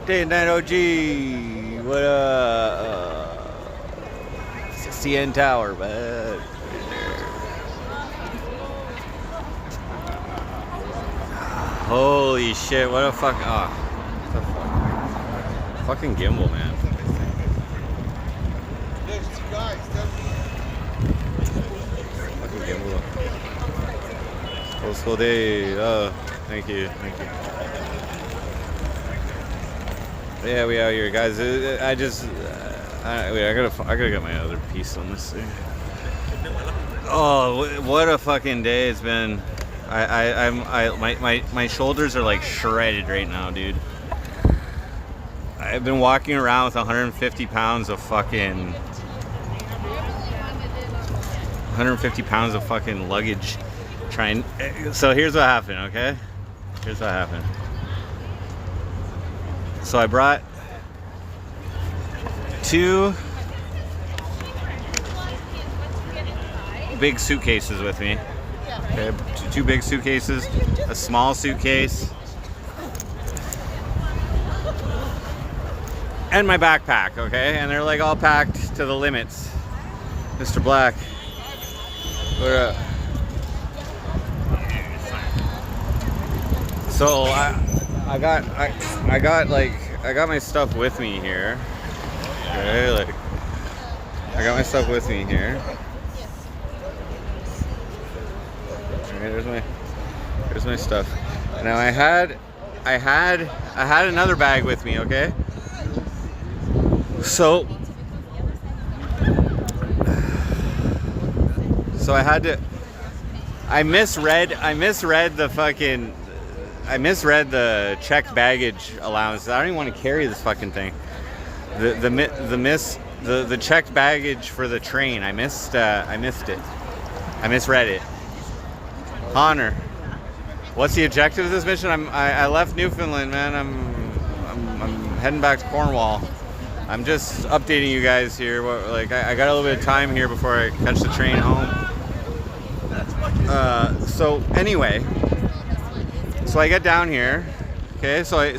Day and Night OG. What CN Tower, but holy shit! What a fuck! Oh, what the fuck? Fucking gimbal, man. Fucking gimbal. Old school day. Oh, thank you. Yeah, we out here, guys. Wait, I gotta get my other piece on this thing. Oh, what a fucking day it's been. My shoulders are like shredded right now, dude. I've been walking around with 150 pounds of fucking luggage. So here's what happened, okay? Here's what happened. So I brought two big suitcases with me. Okay, two big suitcases, a small suitcase, and my backpack, okay? And they're like all packed to the limits. Mr. Black, what up? So I got my stuff with me here. Okay, like I got my stuff with me here. Okay, there's my stuff. Now I had another bag with me, okay? So I misread the checked baggage allowance. I don't even want to carry this fucking thing. The checked baggage for the train. I missed it. I misread it. Honor, what's the objective of this mission? I left Newfoundland, man. I'm heading back to Cornwall. I'm just updating you guys here. I got a little bit of time here before I catch the train home. So anyway, so I get down here. Okay, so I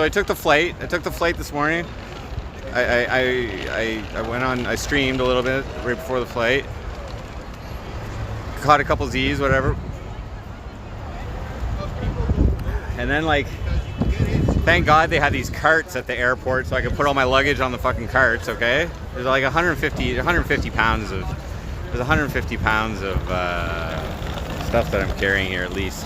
took the flight. I took the flight this morning. I went on. I streamed a little bit right before the flight. Caught a couple Z's, whatever. And then, like, thank God they had these carts at the airport so I could put all my luggage on the fucking carts, okay? There's like 150 pounds of stuff that I'm carrying here, at least.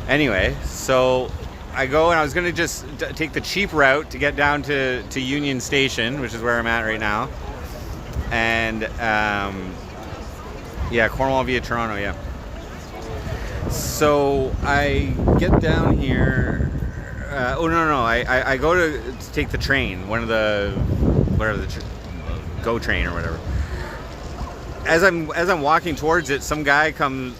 Anyway, so I go and I was going to just take the cheap route to get down to Union Station, which is where I'm at right now. And, yeah, Cornwall via Toronto, yeah. So I get down here. I go to take the train, one of the GO train or whatever. As I'm walking towards it, some guy comes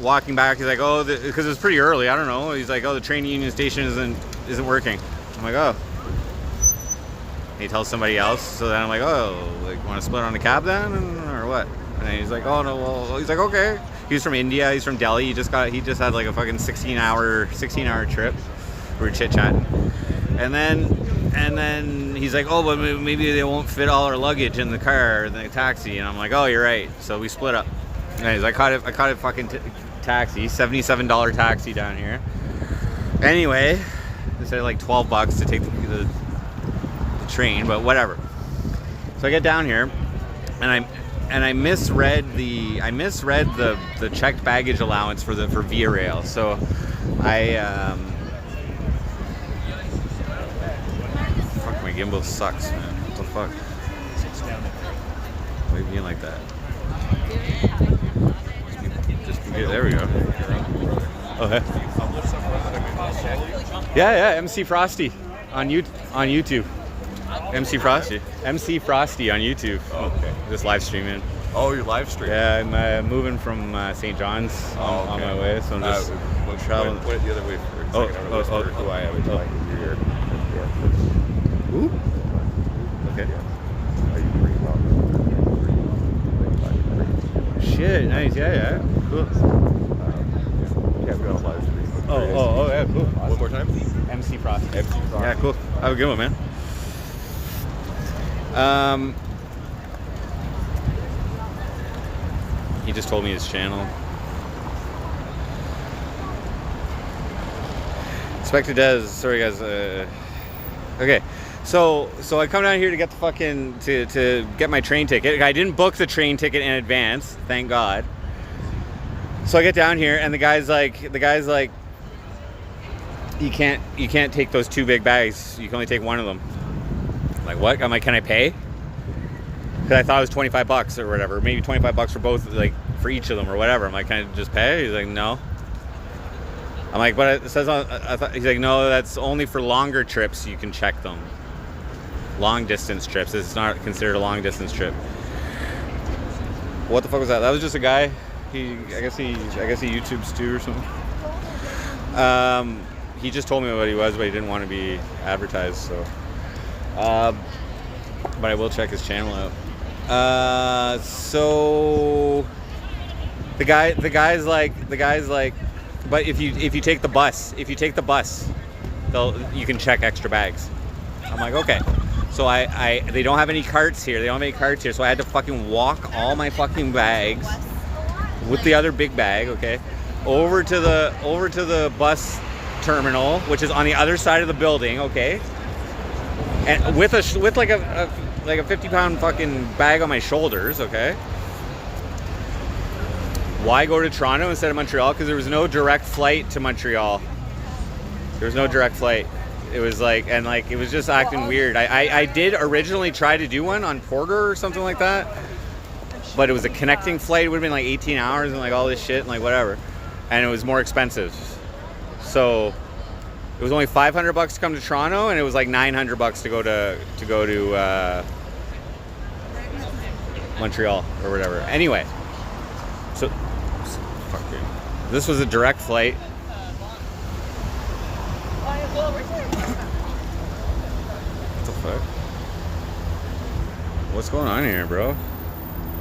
walking back. He's like, "Oh," because it's pretty early. I don't know. He's like, "Oh, the train Union Station isn't working." I'm like, "Oh." And he tells somebody else. So then I'm like, "Oh, like, want to split on a cab then, or what?" And he's like, "Oh no." Well, he's like, "Okay." He's from India. He's from Delhi. He just had like a fucking 16-hour trip. We were chit-chatting, and then he's like, "Oh, but maybe they won't fit all our luggage in the car, in the taxi." And I'm like, "Oh, you're right." So we split up. Anyways, I caught a fucking taxi, $77 taxi down here. Anyway, they said like $12 to take the train, but whatever. So I get down here, and I misread the checked baggage allowance for Via Rail. So fuck, my gimbal sucks, man. What the fuck? Why are you being like that? There we go. Okay. Yeah, MC Frosty on YouTube. MC Frosty on YouTube. Oh, okay. Just live streaming. Oh, you're live streaming? Yeah, I'm moving from St. John's on my way, so I'm just traveling. Put it the other way for a second. Who I am. It's like here. Ooh. Okay. Shit, nice. Yeah. Cool. Yeah, we got a live stream. Oh, yeah. yeah, cool. Awesome. One more time. MC Frosty. MC Frosty. Yeah, cool. Have a good one, man. He just told me his channel. Inspector Des, sorry guys. Okay, so I come down here to get the fucking to get my train ticket. I didn't book the train ticket in advance, thank God. So I get down here and the guy's like, you can't take those 2 big bags. You can only take one of them. I'm like, what? I'm like, can I pay? Because I thought it was $25 or whatever, maybe $25 for both, like for each of them or whatever. I'm like, can I just pay? He's like, no. I'm like, but it says on. He's like, no, that's only for longer trips. You can check them. Long distance trips. It's not considered a long distance trip. What the fuck was that? That was just a guy. I guess he YouTubes too or something. He just told me what he was, but he didn't want to be advertised. So, but I will check his channel out. So the guy's like. But if you take the bus, you can check extra bags. I'm like, okay. So they don't have any carts here. So I had to fucking walk all my fucking bags with the other big bag, okay, over to the bus terminal, which is on the other side of the building, okay, and with like a 50-pound fucking bag on my shoulders, okay. Why go to Toronto instead of Montreal? Because there was no direct flight to Montreal. There was no direct flight. It was like, and like, it was just acting weird. I did originally try to do one on Porter or something like that, but it was a connecting flight. It would have been like 18 hours and like all this shit and like whatever. And it was more expensive. So it was only $500 to come to Toronto, and it was like $900 to go to Montreal or whatever. Anyway, so fuck it. This was a direct flight. What the fuck? What's going on here, bro?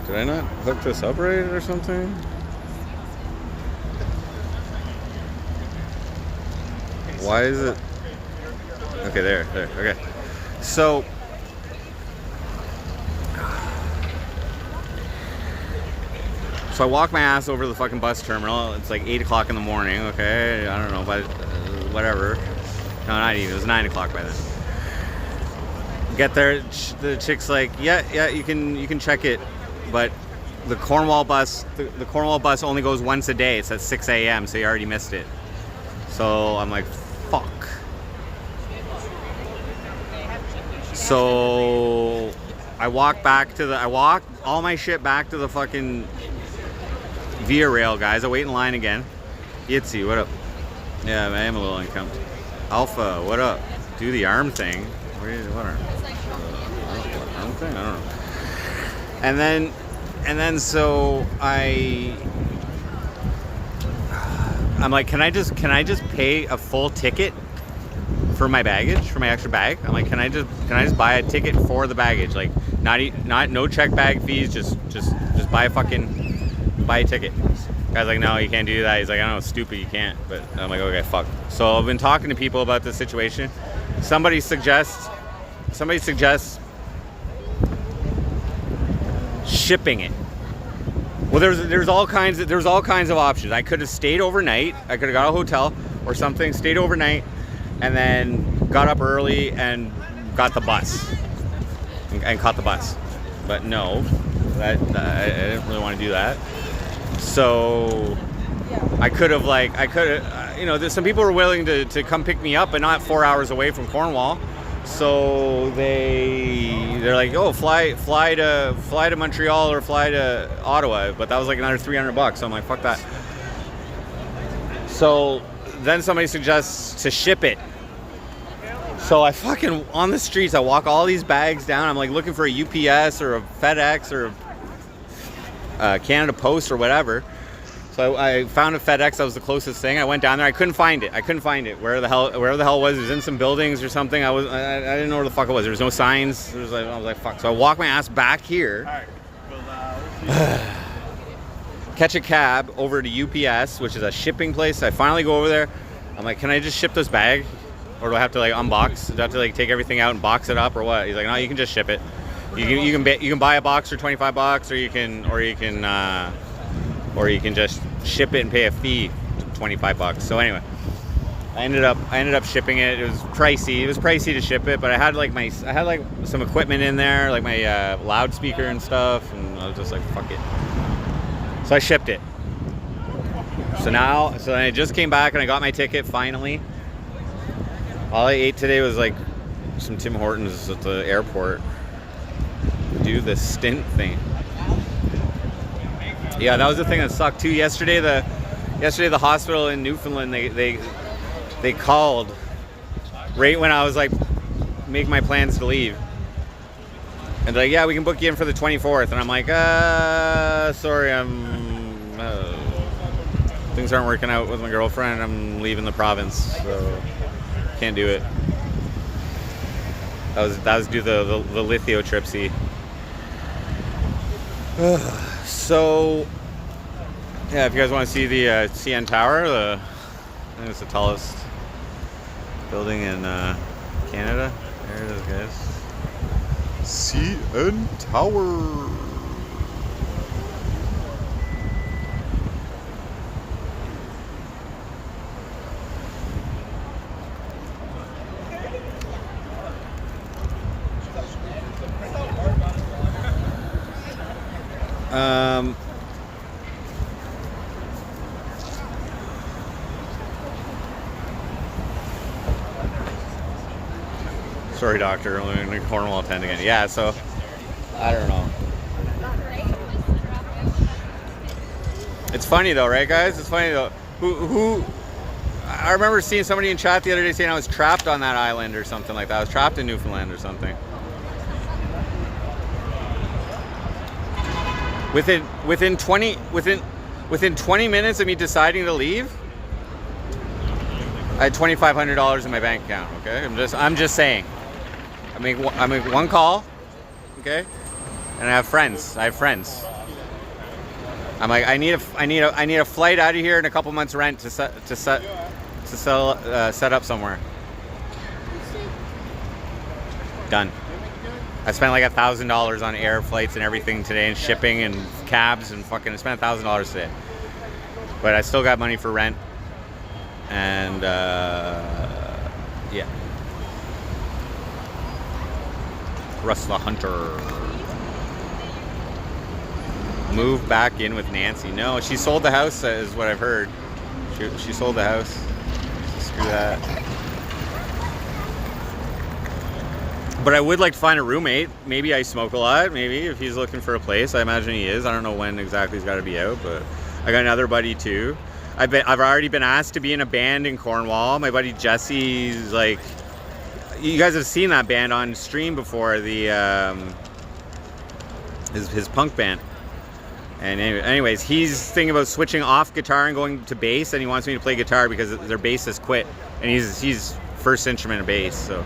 Did I not hook this up right or something? Why is it? Okay, there. Okay. So I walk my ass over to the fucking bus terminal. It's like 8 o'clock in the morning, okay? I don't know, but whatever. No, not even. It was 9 o'clock by then. Get there, the chick's like, yeah, you can check it, but the Cornwall bus only goes once a day. It's at 6 a.m., so you already missed it. So I'm like, fuck. So I walk all my shit back to the fucking Via Rail guys. I wait in line again. Yitzy, what up? Yeah, I am a little uncomfortable. Alpha, what up? Do the arm thing. What arm? Arm thing? I don't know. And then so I'm like, can I just pay a full ticket for my baggage, for my extra bag? I'm like, can I just buy a ticket for the baggage? Like, not no check bag fees, just buy a ticket. Guy's like, no, you can't do that. He's like, I know, it's stupid, you can't. But I'm like, okay, fuck. So I've been talking to people about this situation. Somebody suggests shipping it. Well, there's all kinds of options. I could have stayed overnight. I could have got a hotel or something, stayed overnight, and then got up early and got the bus and caught the bus. But no, I didn't really want to do that. So I could have, there's some people were willing to come pick me up, but not 4 hours away from Cornwall. So they're like, oh, fly to Montreal or fly to Ottawa, but that was like another $300. So I'm like, fuck that. So then somebody suggests to ship it. So I fucking, on the streets, I walk all these bags down. I'm like looking for a UPS or a FedEx or a Canada Post or whatever. So I found a FedEx. That was the closest thing. I went down there. I couldn't find it. Where the hell it was. It was in some buildings or something. I didn't know where the fuck it was. There was no signs. I was like, fuck. So I walk my ass back here. Catch a cab over to UPS, which is a shipping place. I finally go over there. I'm like, can I just ship this bag? Or do I have to like unbox? Do I have to like take everything out and box it up or what? He's like, no, you can just ship it. You can buy a box for $25, or you can just ship it and pay a fee, $25. So anyway, I ended up shipping it. It was pricey. It was pricey to ship it, but I had like some equipment in there, like my loudspeaker and stuff, and I was just like, fuck it. So I shipped it. So then I just came back and I got my ticket finally. All I ate today was like some Tim Hortons at the airport. Do the stint thing. Yeah, that was the thing that sucked too. Yesterday the hospital in Newfoundland they called right when I was like making my plans to leave. And they're like, yeah, we can book you in for the 24th. And I'm like, sorry, things aren't working out with my girlfriend. I'm leaving the province, so can't do it. That was due to the lithotripsy. So, yeah, if you guys want to see the CN Tower, I think it's the tallest building in Canada. There it is, guys. CN Tower. Sorry, doctor. I'm in Cornwall 10 again. Yeah, so I don't know. It's funny though, right, guys? It's funny though. Who? I remember seeing somebody in chat the other day saying I was trapped on that island or something like that. I was trapped in Newfoundland or something. Within 20 minutes of me deciding to leave, I had $2,500 in my bank account. Okay, I'm just saying. I make one call, okay, and I have friends. I'm like, I need a flight out of here and a couple months rent to set up somewhere. Done. I spent like $1,000 on air flights and everything today, and shipping and cabs and fucking. I spent $1,000 today, but I still got money for rent, and yeah. Russ the Hunter. Move back in with Nancy. No, she sold the house, is what I've heard. She sold the house. So screw that. But I would like to find a roommate. Maybe I smoke a lot. Maybe if he's looking for a place. I imagine he is. I don't know when exactly he's got to be out, but I got another buddy too. I've already been asked to be in a band in Cornwall. My buddy Jesse's like, you guys have seen that band on stream before, the his punk band. And anyways, he's thinking about switching off guitar and going to bass, and he wants me to play guitar because their bassist quit, and he's first instrument of bass. So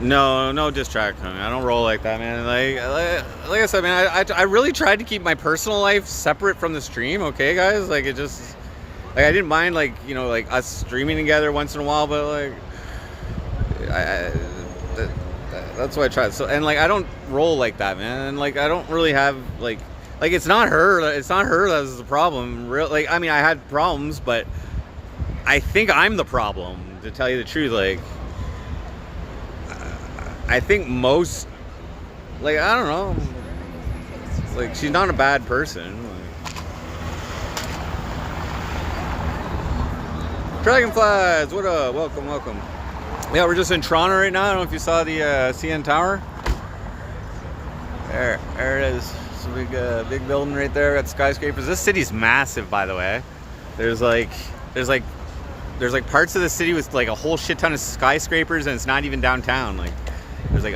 no diss track, honey. I don't roll like that, man. Like I said, man, I really tried to keep my personal life separate from the stream. Okay, guys, like it just. Like I didn't mind, like, you know, like us streaming together once in a while, but like, that's what I tried. So, and like, I don't roll like that, man. And like, I don't really have like it's not her that's the problem. Like, I mean, I had problems, but I think I'm the problem, to tell you the truth. Like, I think most, like, I don't know, like, she's not a bad person. Dragonflies, what up? Welcome. Yeah, we're just in Toronto right now. I don't know if you saw the CN Tower. There it is. It's a big building right there. Got skyscrapers. This city's massive, by the way. There's like parts of the city with like a whole shit ton of skyscrapers, and it's not even downtown. Like, there's like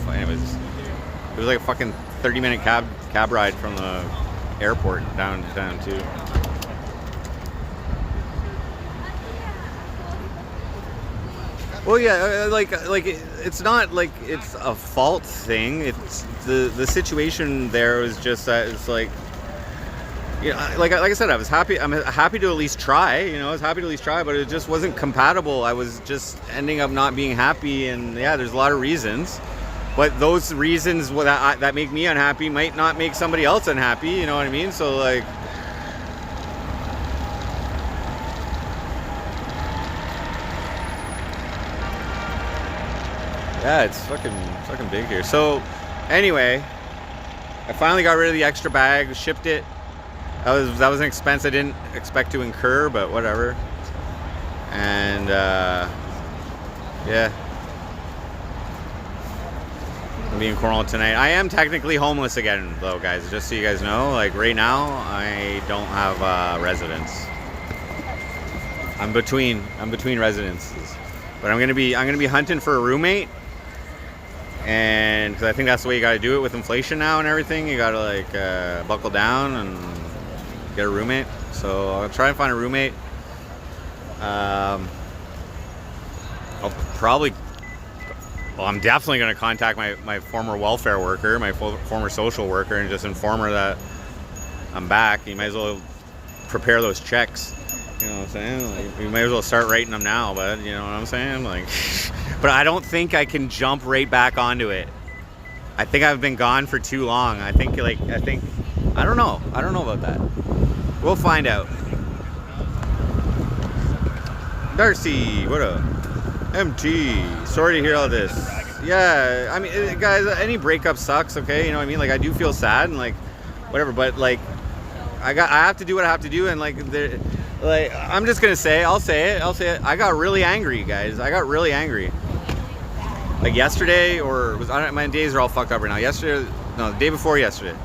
anyways, it was like a fucking 30-minute cab ride from the airport downtown too. Well, yeah, like it's not like it's a fault thing. It's the situation there was just that it's like yeah, like I said, I was happy. I'm happy to at least try. You know, I was happy to at least try, but it just wasn't compatible. I was just ending up not being happy, and yeah, there's a lot of reasons. But those reasons that make me unhappy might not make somebody else unhappy. You know what I mean? So like, yeah, it's fucking big here. So anyway, I finally got rid of the extra bag, shipped it. That was an expense I didn't expect to incur, but whatever. And yeah. I'll be in Cornwall tonight. I am technically homeless again, though, guys. Just so you guys know, like right now, I don't have residence. I'm between residences, but I'm gonna be hunting for a roommate, and because I think that's the way you got to do it with inflation now and everything. You got to like buckle down and get a roommate. So I'll try and find a roommate. I'll probably. Well, I'm definitely going to contact my former welfare worker, my former social worker, and just inform her that I'm back. You might as well prepare those checks. You know what I'm saying? Like, you might as well start writing them now, but you know what I'm saying? Like, but I don't think I can jump right back onto it. I think I've been gone for too long. I think I don't know. I don't know about that. We'll find out. Darcy, what up? MT, sorry to hear all this. Yeah, I mean, guys, any breakup sucks, okay? You know what I mean? Like, I do feel sad and like, whatever. But like, I have to do what I have to do, and like, I'm just gonna say, I'll say it. I got really angry, guys. I got really angry. Like yesterday, my days are all fucked up right now. Yesterday, no, the day before yesterday,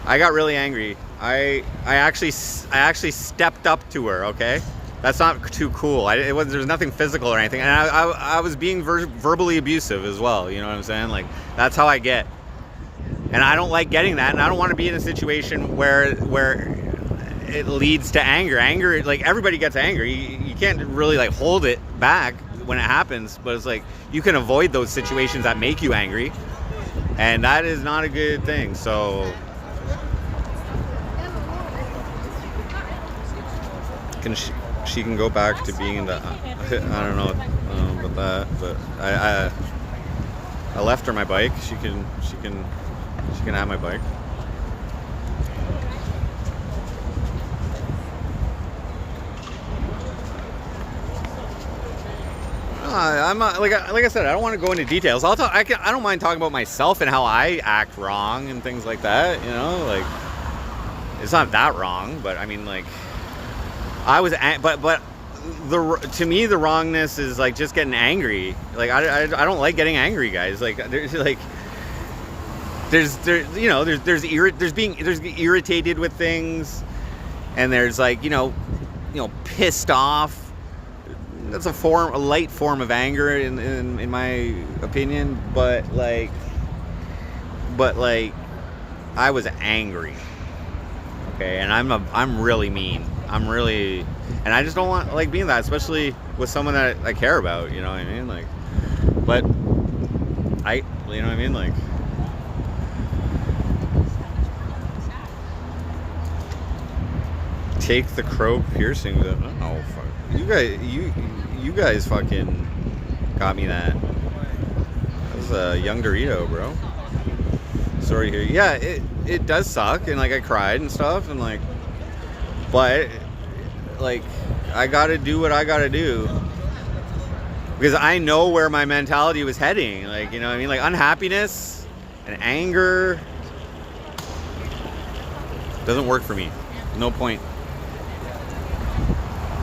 I got really angry. I actually stepped up to her, okay? That's not too cool. There was nothing physical or anything, and I was being verbally abusive as well. You know what I'm saying? Like, that's how I get, and I don't like getting that, and I don't want to be in a situation where it leads to anger. Anger, like, everybody gets angry. You can't really like hold it back when it happens, but it's like you can avoid those situations that make you angry, and that is not a good thing. So she can go back to being in the I don't know about that, but I left her my bike. She can have my bike. I'm like I said, I don't want to go into details. I don't mind talking about myself and how I act wrong and things like that. You know, like, it's not that wrong, but I mean, like, I was, but to me the wrongness is like just getting angry. Like, I don't like getting angry, guys. Like, there's being irritated with things, and there's like you know pissed off. That's a light form of anger in my opinion, but like I was angry, okay, and I'm really mean. And I just don't want like being that, especially with someone that I care about. You know what I mean? Like, but you know what I mean? Like, take the crow piercing. Oh fuck. You guys fucking got me that. That was a young Dorito, bro. Sorry to hear. Yeah, it does suck, and like I cried and stuff, and like, but like I gotta do what I gotta do because I know where my mentality was heading. Like, you know what I mean? Like, unhappiness and anger doesn't work for me. No point.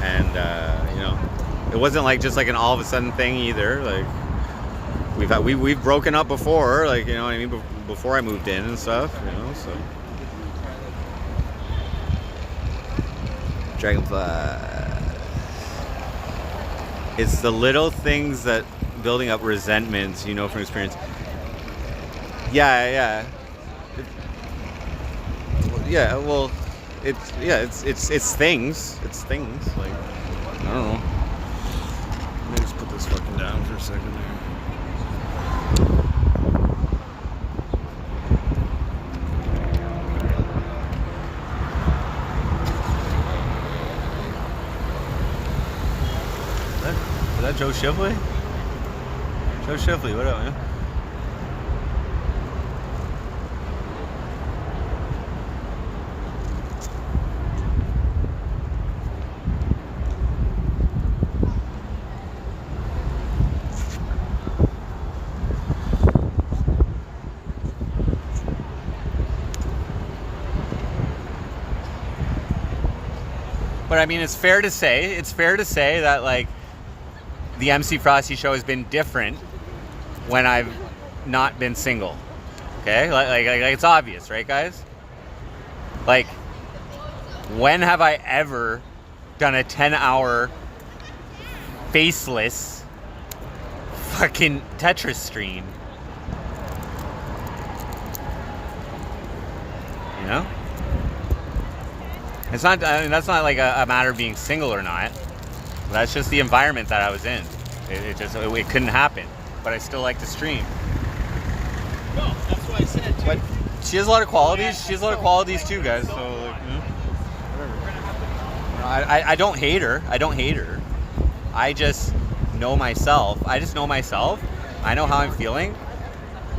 And you know, it wasn't like just like an all of a sudden thing either. Like, we've broken up before, like, you know what I mean, before I moved in and stuff, you know. So Dragonfly, it's the little things that building up resentments, you know, from experience. Yeah. Well, it's things. It's things. Like, I don't know. Let me just put this fucking down for a second there. that Joe Shipley? Joe Shipley, what up, man? But I mean, it's fair to say that like the MC Frosty show has been different when I've not been single. Okay, like it's obvious, right, guys? Like, when have I ever done a 10-hour faceless fucking Tetris stream? You know? It's not. I mean, that's not like a matter of being single or not. That's just the environment that I was in. It couldn't happen. But I still like to stream. No, that's what I said. But she has a lot of qualities. She has a lot of qualities too, guys. So like, I don't hate her. I don't hate her. I just know myself. I know how I'm feeling,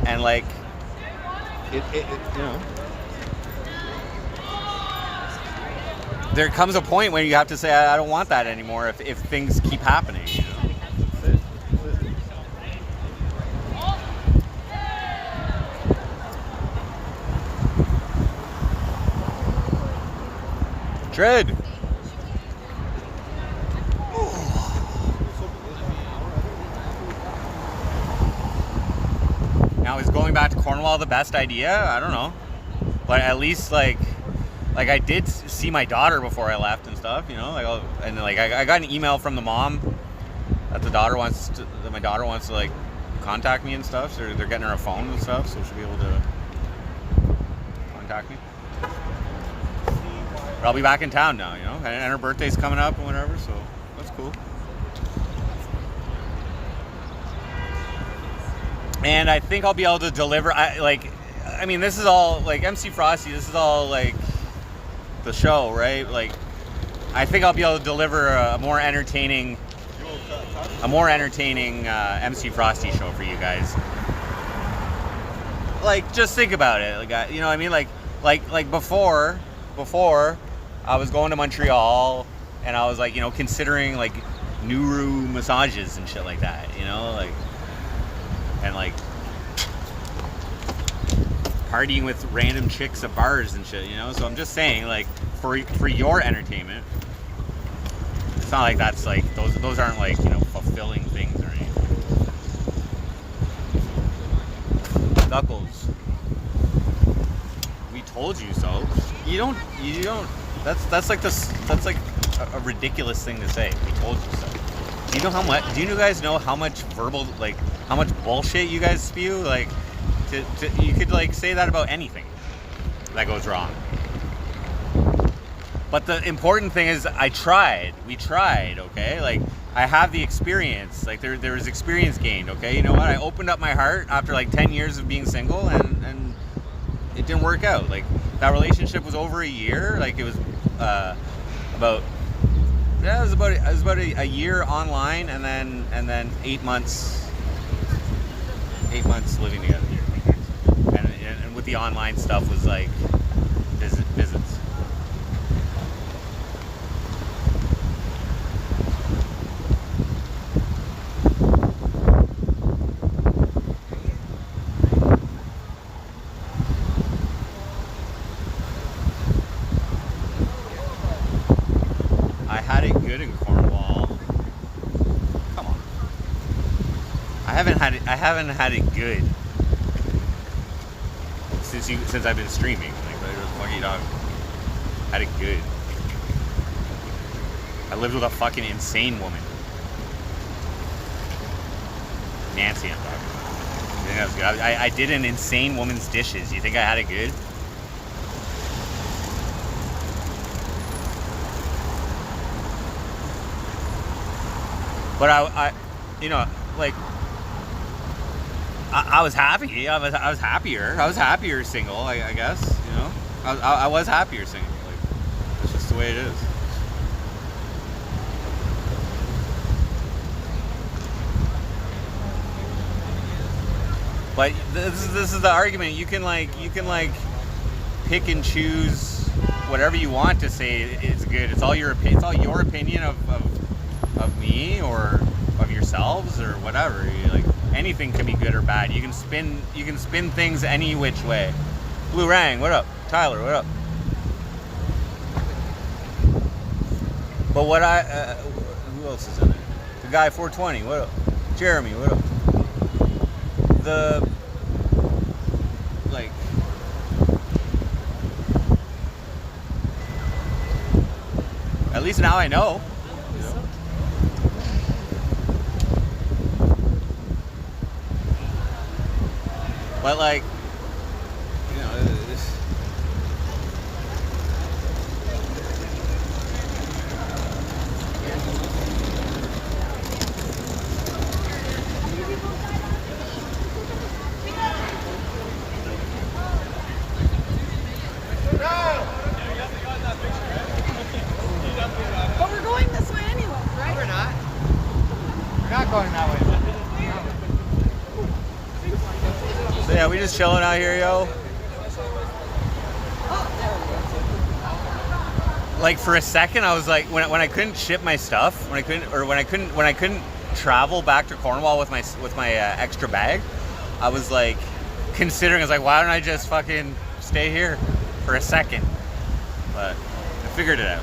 and like, it you know. There comes a point when you have to say, I don't want that anymore if things keep happening, you know? Tread! Now, is going back to Cornwall the best idea? I don't know. But at least, like I did see my daughter before I left and stuff, you know, I got an email from the mom that my daughter wants to like contact me and stuff. So they're getting her a phone and stuff, so she'll be able to contact me. But I'll be back in town now, you know, and her birthday's coming up and whatever, so that's cool. And I think I'll be able to deliver. I mean, this is all like MC Frosty. This is all like the show, right? Like, I think I'll be able to deliver a more entertaining MC Frosty show for you guys. Like, just think about it. Like, you know what I mean? Like before I was going to Montreal, and I was like, you know, considering like Nuru massages and shit like that, you know, like, and like partying with random chicks at bars and shit, you know. So I'm just saying, like, for your entertainment, it's not like that's like those aren't like, you know, fulfilling things or anything. Knuckles, we told you so. You don't. That's like a ridiculous thing to say. We told you so. Do you know how much? Do you guys know how much verbal, like, how much bullshit you guys spew? Like, you could like say that about anything that goes wrong. But the important thing is, we tried, okay? Like, I have the experience. Like, there was experience gained, okay? You know what? I opened up my heart after like 10 years of being single, and it didn't work out. Like, that relationship was over a year. Like, it was about a year online, and then 8 months living together. And with the online stuff was like visits. I had it good in Cornwall. Come on. I haven't had it good since I've been streaming. Like, what the fuck are you talking? Had it good. I lived with a fucking insane woman. Nancy, I'm talking about. You think that was good? I did an insane woman's dishes. You think I had it good? But I you know, like, I was happy. I was happier. I was happier single, I guess. You know, I was happier single. Like, that's just the way it is. But this is the argument. You can like pick and choose whatever you want to say is good. It's all your opinion of me or of yourselves or whatever. Like anything can be good or bad. You can spin things any which way. Blue Rang, what up? Tyler, what up? But what who else is in it? The guy 420, what up? Jeremy, what up? At least now I know. But like, you know, But we're going this way anyway, right? We're not. We're not going that way. so yeah, we just chilling out here, yo. Like for a second, I was like, when I couldn't ship my stuff, when I couldn't travel back to Cornwall with my extra bag, I was like considering. I was like, why don't I just fucking stay here for a second? But I figured it out.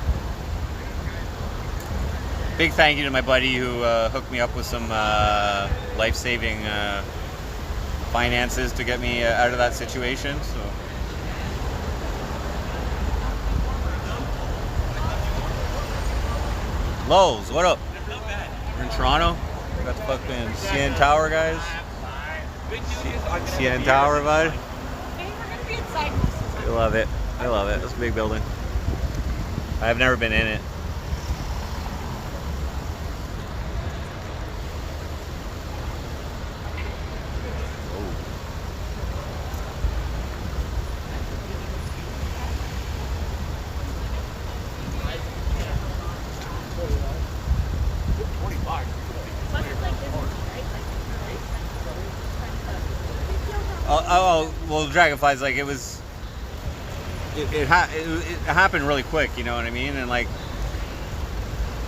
Big thank you to my buddy who hooked me up with some life-saving finances to get me out of that situation. So. Lowe's, what up? We're in Toronto. We got the fucking CN Tower, guys. CN Tower, bud. Hey, we're gonna be inside most of the time. I love it. I love it. It's a big building. I've never been in it. Well, Dragonflies, like it happened really quick, you know what I mean? And like,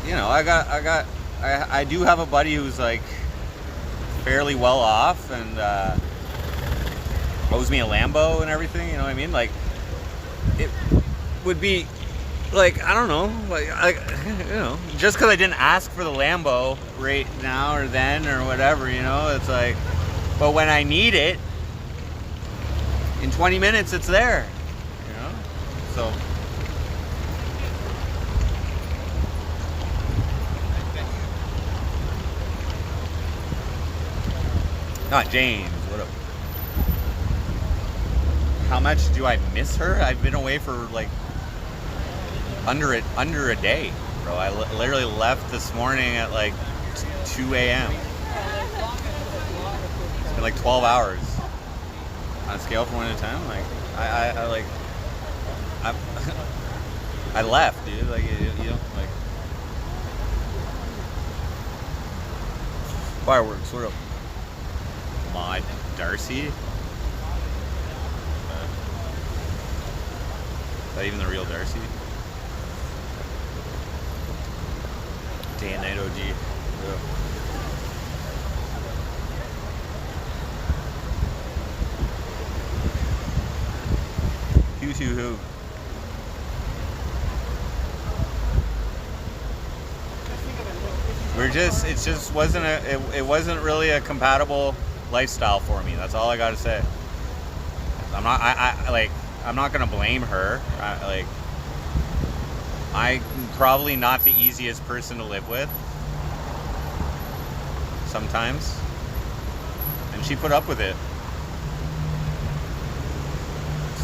you know, I do have a buddy who's like fairly well off and owes me a Lambo and everything, you know what I mean? Like, it would be like, I don't know, like you know, just because I didn't ask for the Lambo right now or then or whatever, you know, it's like, but when I need it, in 20 minutes, it's there, you know? So. Not James, what up? How much do I miss her? I've been away for like under a day, bro. I literally left this morning at like 2 a.m. It's been like 12 hours. On a scale from 1 to 10, like I left, dude. Like you know, like fireworks. What up, Maud Darcy? Is that even the real Darcy? Day and night OG. Yeah. Who? It wasn't really a compatible lifestyle for me. That's all I gotta say. I'm not gonna blame her. I'm probably not the easiest person to live with sometimes, and she put up with it.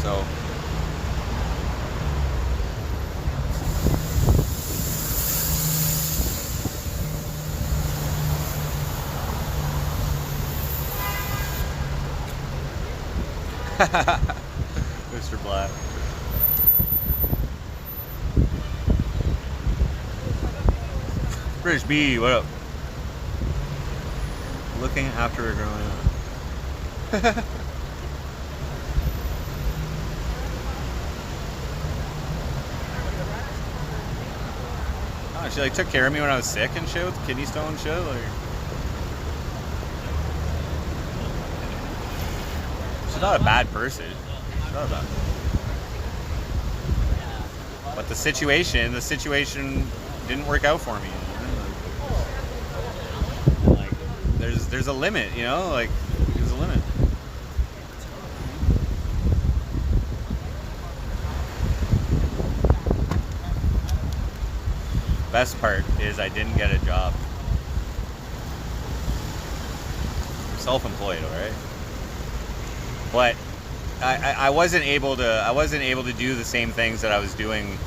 So. Mr. Black. British B, what up? Looking after her growing up. Oh, she like took care of me when I was sick and shit with kidney stone and shit. Like, she's not a bad person. She's not bad. But the situation didn't work out for me. Like, there's a limit, you know. Like, there's a limit. Best part is I didn't get a job. I'm self-employed, all right. But I wasn't able to do the same things that I was doing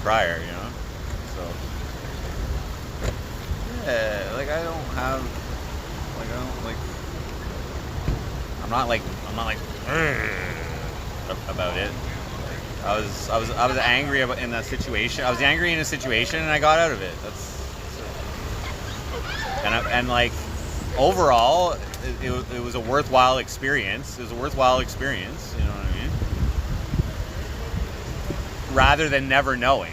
prior, you know. So yeah, like I don't have, like I don't like. I'm not like about it. I was angry in that situation. I was angry in a situation, and I got out of it. And like overall, it was a worthwhile experience. It was a worthwhile experience. You know what I mean? Rather than never knowing.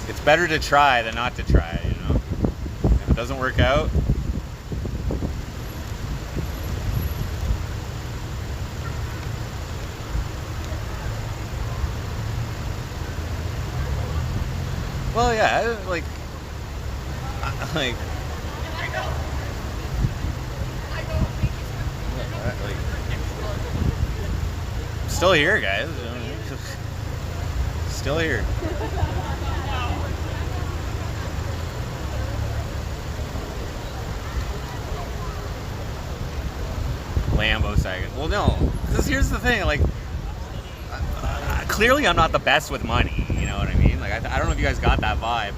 It's better to try than not to try. You know, if it doesn't work out. Well, yeah, like, still here, guys. Still here. Lambo second. Well, no, because here's the thing. Like, clearly, I'm not the best with money. You know what I mean? Like, I don't know if you guys got that vibe,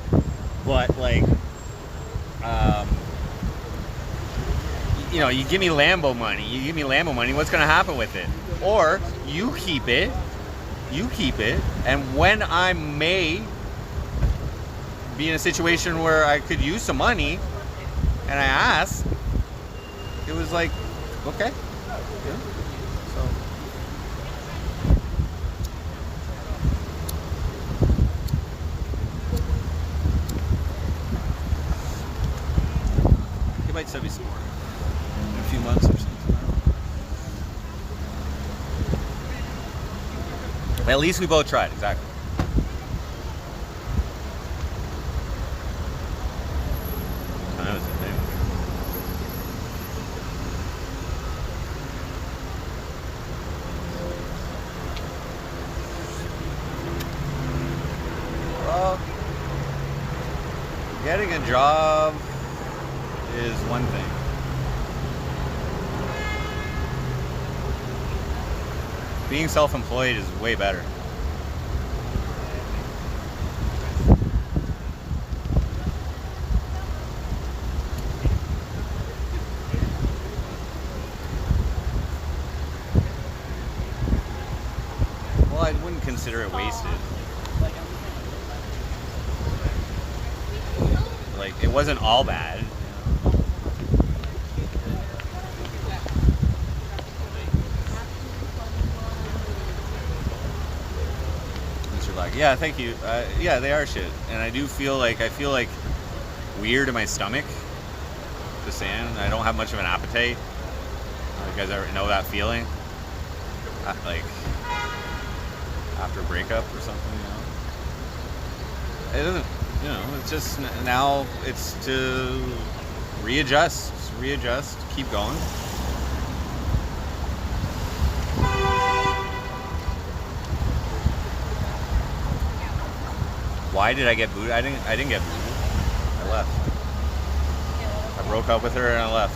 but like, you know, you give me Lambo money. What's gonna happen with it? Or you keep it, and when I may be in a situation where I could use some money, and I ask, it was like, okay, yeah. So. He might send me some more in a few months or something. At least we both tried, exactly. That was the thing. Well, getting a job is one thing. Being self-employed is way better. Well, I wouldn't consider it wasted. Like, it wasn't all bad. Yeah, thank you. Yeah, they are shit, and I feel like weird in my stomach. Just saying, I don't have much of an appetite. You guys ever know that feeling? Like after a breakup or something, you know? It doesn't, you know. It's just now it's to readjust, keep going. Why did I get booed? I didn't get booed. I left. I broke up with her and I left.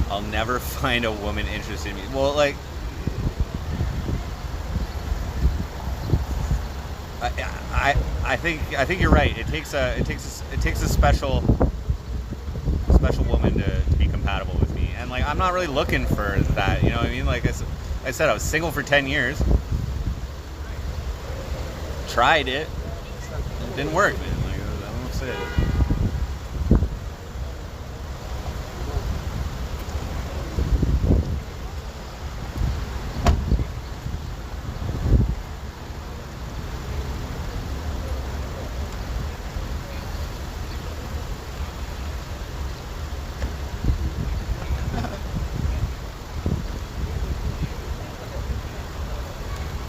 I'll never find a woman interested in me. Well, like, I think you're right. It takes a special woman to be compatible with me, and like I'm not really looking for that. You know what I mean? Like I said, I was single for 10 years. Tried it. It didn't work, man. Like I don't know what to say.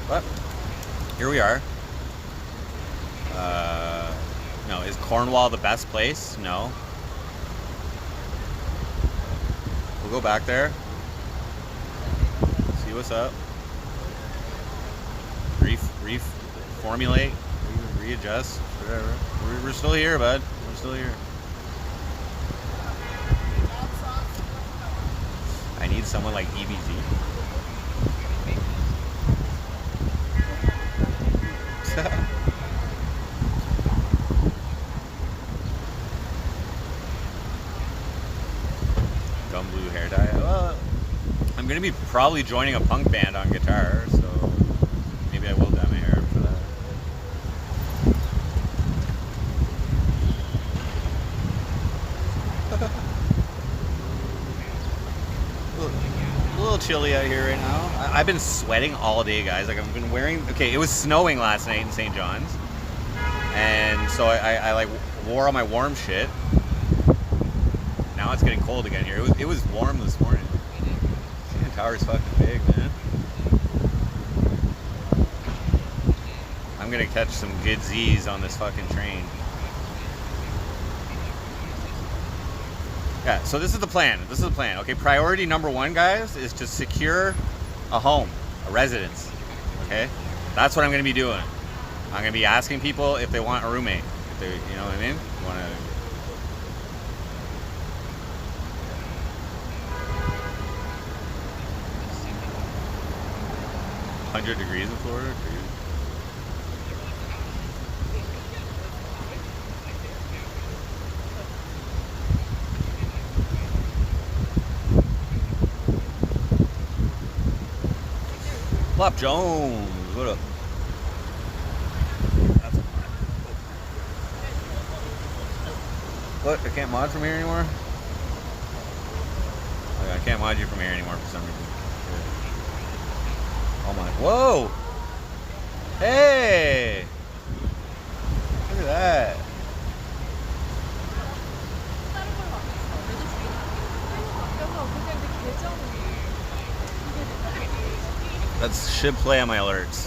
But here we are. No, is Cornwall the best place? No. We'll go back there. See what's up. Reformulate, readjust, whatever. We're still here, bud. We're still here. I need someone like EBZ. Gum blue hair dye. Well, I'm gonna be probably joining a punk band on guitar, so maybe I will dye my hair for that. A little chilly out here right now. I've been sweating all day, guys. Like I've been wearing. Okay, it was snowing last night in St. John's, and so I like wore all my warm shit. Now it's getting cold again here. It was warm this morning. CN Tower's fucking big, man. I'm gonna catch some good Z's on this fucking train. Yeah, so this is the plan. This is the plan. Okay, priority number one, guys, is to secure a home, a residence. Okay? That's what I'm gonna be doing. I'm gonna be asking people if they want a roommate. If they, you know what I mean? Want to. 100 degrees in Florida? Dude. Flop Jones, what up? That's a mod. What? I can't mod from here anymore? Okay, I can't mod you from here anymore for some reason. Oh my, whoa! Hey! Look at that. That should play on my alerts.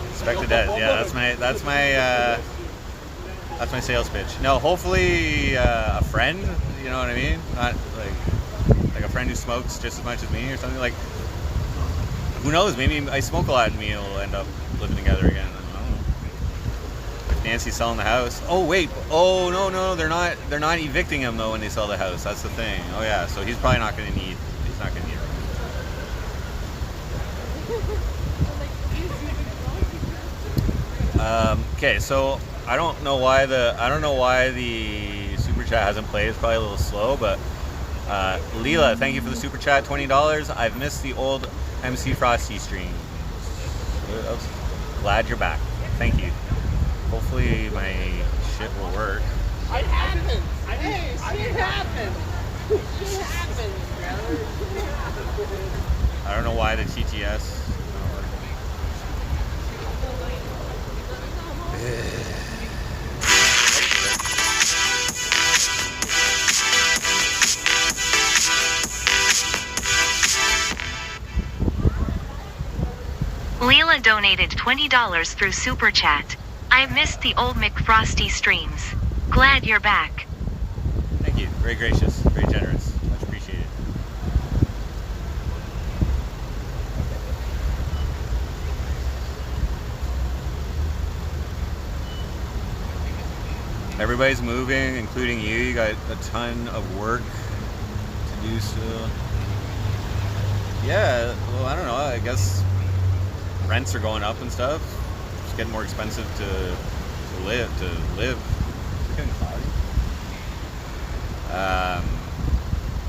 Expected death. Yeah, that's my sales pitch. No, hopefully a friend. You know what I mean? Not like a friend who smokes just as much as me or something. Like, who knows? Maybe I smoke a lot and me will end up living together again. I don't know. If Nancy's selling the house. Oh wait. Oh no, they're not evicting him though when they sell the house. That's the thing. Oh yeah, so he's probably not gonna need. He's not gonna need it. Okay, so I don't know why the super chat hasn't played. It's probably a little slow, but Leela, thank you for the super chat, $20. I've missed the old MC Frosty stream. Glad you're back. Thank you. Hopefully my shit will work. It happens. Hey, shit happens. Shit happens, brother. I don't know why the TTS. Leela donated $20 through Super Chat. I missed the old McFrosty streams. Glad you're back. Thank you. Very gracious. Very generous. Much appreciated. Everybody's moving, including you. You got a ton of work to do still. Yeah, well, I don't know. I guess rents are going up and stuff. It's getting more expensive to live. It's getting cloudy.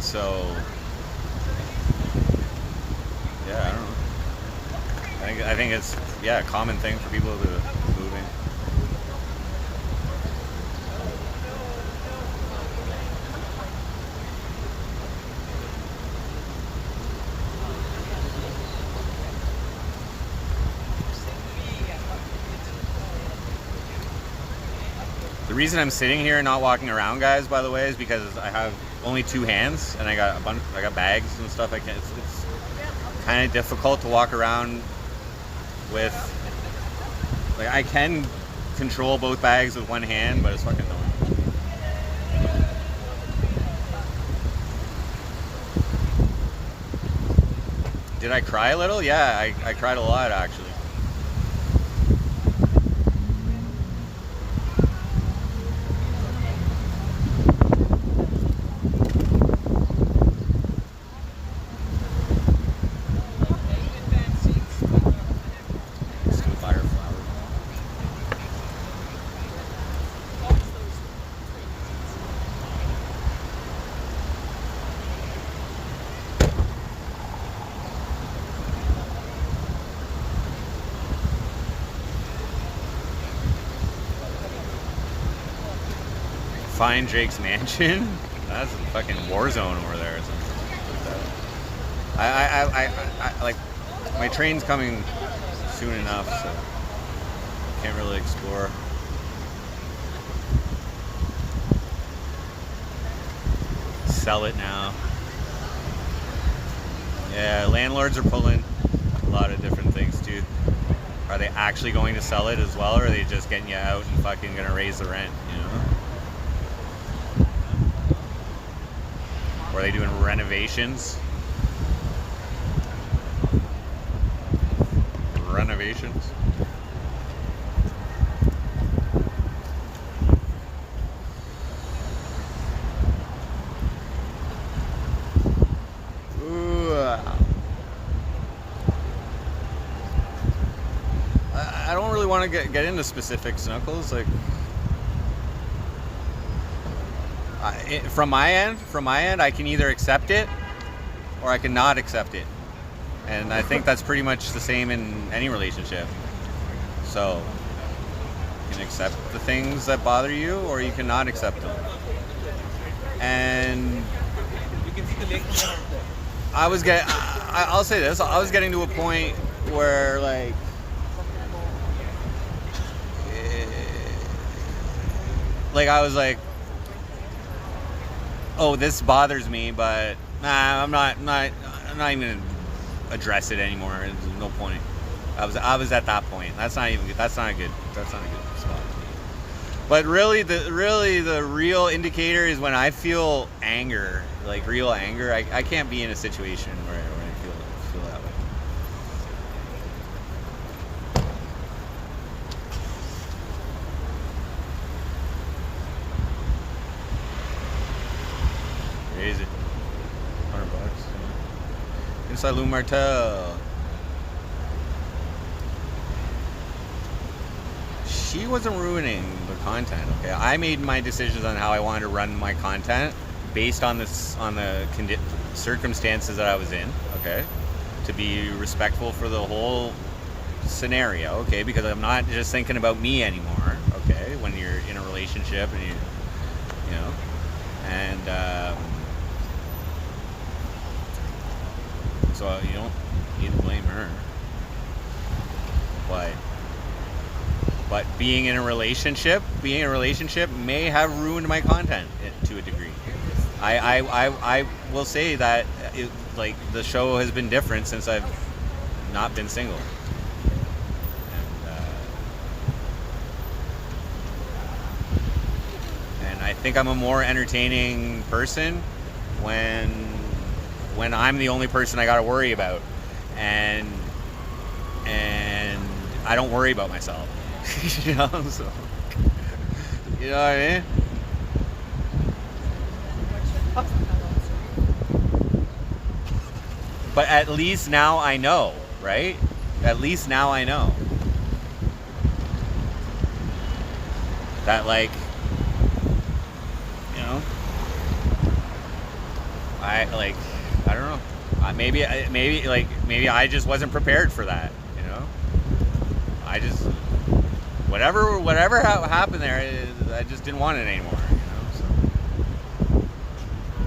So yeah, I don't know. I think it's a common thing for people to moving. The reason I'm sitting here and not walking around, guys, by the way, is because I have only 2 hands and I got bags and stuff. It's kind of difficult to walk around with. Like, I can control both bags with one hand, but it's fucking annoying. Did I cry a little? Yeah, I cried a lot, actually. Find Drake's mansion? That's a fucking war zone over there or something like that. I like, my train's coming soon enough, so can't really explore. Sell it now. Yeah, landlords are pulling a lot of different things too. Are they actually going to sell it as well, or are they just getting you out and fucking gonna raise the rent, you know? Or are they doing renovations? Renovations? Ooh. I don't really want to get into specifics, Knuckles. Like, from my end, I can either accept it or I can not accept it, and I think that's pretty much the same in any relationship. So you can accept the things that bother you, or you cannot accept them. And I'll say this: I was getting to a point where, like I was like, oh, this bothers me, but nah, I'm not even gonna address it anymore. There's no point. I was at that point. That's not a good spot. But really, the real indicator is when I feel anger, like real anger. I can't be in a situation where I feel that way. Crazy. $100. Inside Lou Martel. She wasn't ruining the content. Okay, I made my decisions on how I wanted to run my content based on the circumstances that I was in. Okay, to be respectful for the whole scenario. Okay, because I'm not just thinking about me anymore. Okay, when you're in a relationship and you know, and so you don't need to blame her. But being in a relationship may have ruined my content to a degree. I will say that like the show has been different since I've not been single. And I think I'm a more entertaining person when I'm the only person I got to worry about, and I don't worry about myself. You know, so you know what I mean? But at least now I know, right? At least now I know. That, like, you know, I don't know. Maybe I just wasn't prepared for that, you know? I just, whatever happened there, I just didn't want it anymore, you know? So.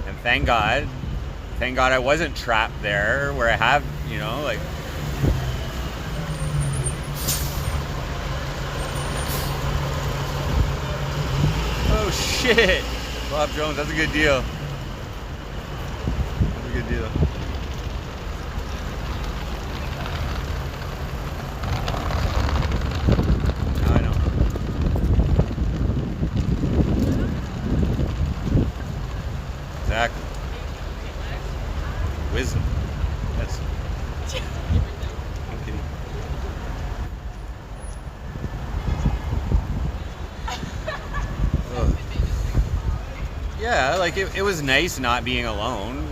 And thank God I wasn't trapped there where I have, you know, like, oh shit, Bob Jones, that's a good deal. That's a good deal. Now I know. Exactly. Wisdom. That's. I'm kidding. Ugh. Yeah, like it was nice not being alone.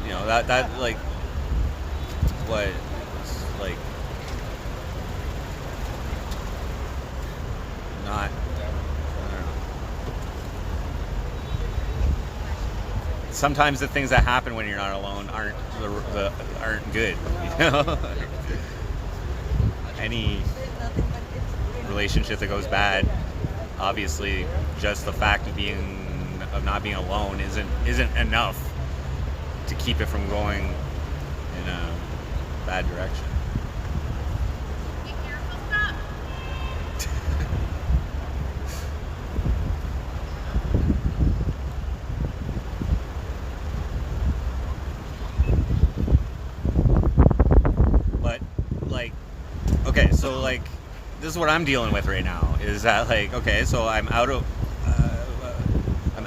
You know, that like what it's like not, I don't know. Sometimes the things that happen when you're not alone aren't good, you know? Any relationship that goes bad, obviously just the fact of not being alone isn't enough to keep it from going in a bad direction. Be careful, stop. But like, okay, so like, this is what I'm dealing with right now. Is that like, okay, so I'm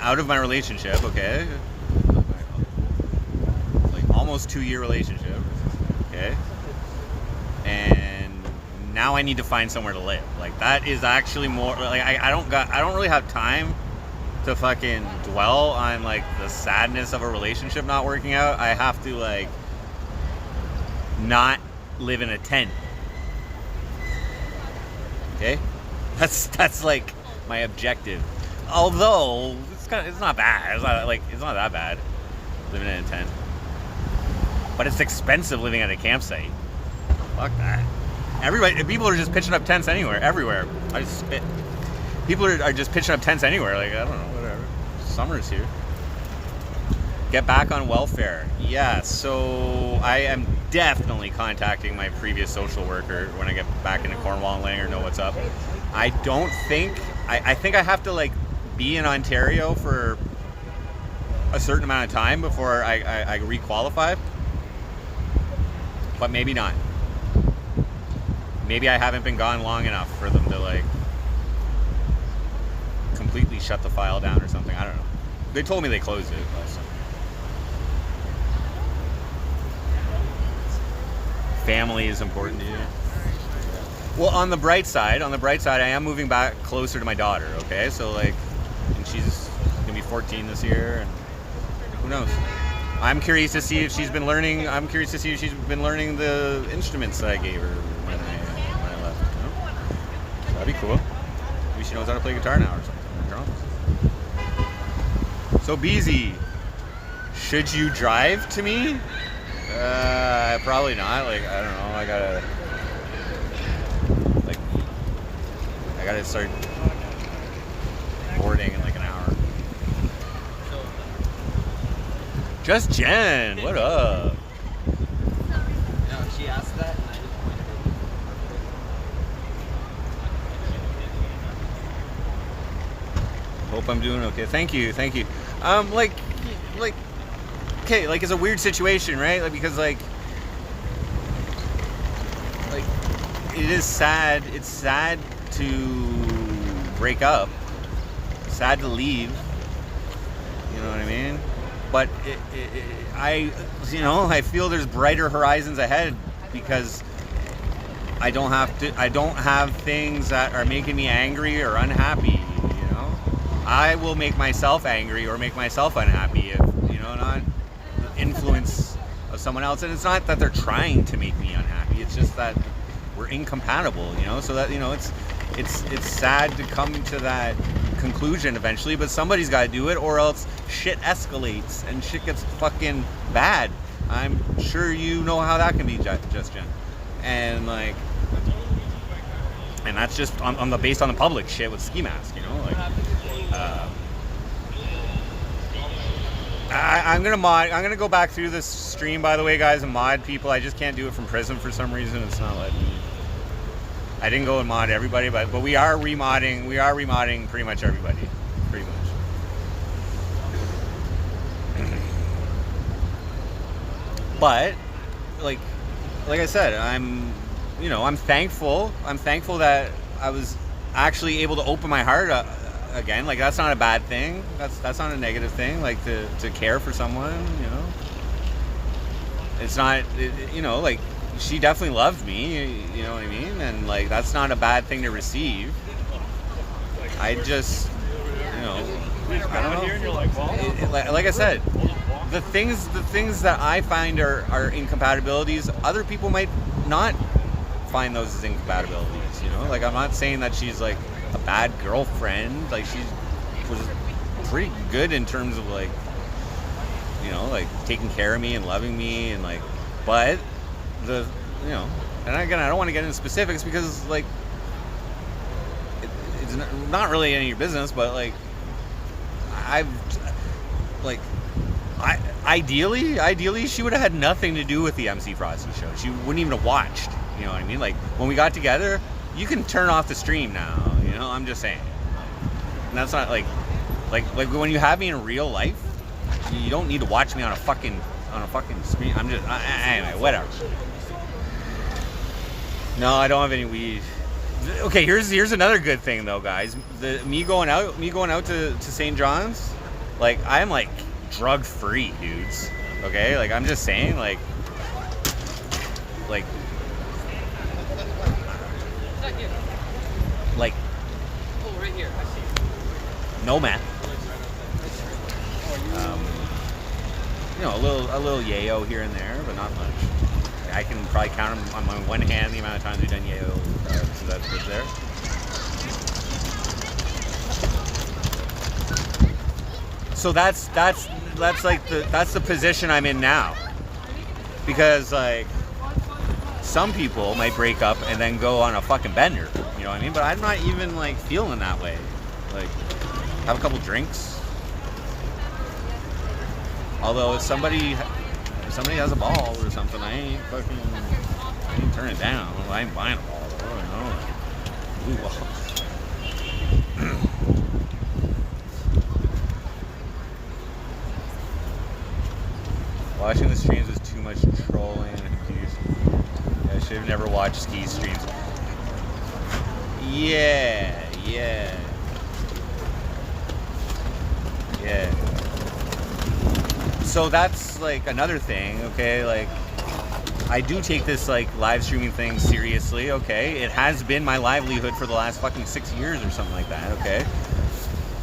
out of my relationship, okay? Like almost 2-year relationship, okay? And now I need to find somewhere to live. Like that is actually more like I don't really have time to fucking dwell on like the sadness of a relationship not working out. I have to like not live in a tent. Okay? That's like my objective. Although it's not bad. It's not that bad living in a tent. But it's expensive living at a campsite. Fuck that. People are just pitching up tents everywhere. I just spit. People are just pitching up tents anywhere. Like, I don't know, whatever. Summer's here. Get back on welfare. Yeah, so I am definitely contacting my previous social worker when I get back into Cornwall and letting her know what's up. I don't think, I think I have to like be in Ontario for a certain amount of time before I re-qualify. But maybe not. Maybe I haven't been gone long enough for them to like completely shut the file down or something. I don't know. They told me they closed it last time. Family is important to you. Well, on the bright side, I am moving back closer to my daughter, okay? So like, and she's gonna be 14 this year, and who knows? I'm curious to see if she's been learning the instruments that I gave her when I left. You know? So that'd be cool. Maybe she knows how to play guitar now or something. So Beezy, should you drive to me? Probably not. Like, I don't know. I gotta start boarding in like an hour. Just Jen, what up? No, she asked that, and I just pointed her. Hope I'm doing okay. Thank you. Okay, like it's a weird situation, right? Like because like it is sad. It's sad to break up. Sad to leave. You know what I mean? But I feel there's brighter horizons ahead because I don't have things that are making me angry or unhappy, you know? I will make myself angry or make myself unhappy if, not influence of someone else, and it's not that they're trying to make me unhappy. It's just that we're incompatible, you know. So that, you know, it's sad to come to that conclusion eventually, but somebody's got to do it, or else shit escalates and shit gets fucking bad. I'm sure you know how that can be, just Jen, and like, and that's just on the based on the public shit with ski mask, you know, like. I'm gonna go back through this stream, by the way, guys, and mod people. I just can't do it from prison for some reason. It's not letting me. I didn't go and mod everybody, but we are remodding. We are remodding pretty much everybody, pretty much. But like I said, I'm thankful. I'm thankful that I was actually able to open my heart up. Again, like, that's not a bad thing. That's not a negative thing. Like, to care for someone, you know. It's not, you know, like, she definitely loved me. You know what I mean? And like, that's not a bad thing to receive. I just, you know, I don't know. Like I said, the things that I find are incompatibilities. Other people might not find those as incompatibilities. You know, like, I'm not saying that she's like a bad girlfriend. Like, she was pretty good in terms of, like, you know, like, taking care of me and loving me, and like, but the, you know, and again, I don't want to get into specifics because, like, it's not really any of your business, but like, ideally she would have had nothing to do with the MC Frosty show. She wouldn't even have watched, you know what I mean? Like, when we got together, you can turn off the stream now, you know, I'm just saying. And that's not like when you have me in real life, you don't need to watch me on a fucking screen. I'm just, anyway, whatever. No, I don't have any weed. Okay, here's another good thing though, guys. Me going out to St. John's, like, I'm like drug free, dudes. Okay, like, I'm just saying, like Oh, right here. I see. no man. You know, a little yayo here and there, but not much. I can probably count them on my one hand the amount of times we've done yayo since I've lived there. So that's like that's the position I'm in now, because like, some people might break up and then go on a fucking bender, you know what I mean? But I'm not even like feeling that way. Like, have a couple drinks. Although if somebody has a ball or something, I ain't turning it down. I ain't buying a ball, though, you know. Ooh, well. Watching the streams was too much trolling and abuse. Yeah, I should have never watched ski streams. Yeah. So that's like another thing, okay? Like, I do take this like live streaming thing seriously, okay? It has been my livelihood for the last fucking 6 years or something like that, okay?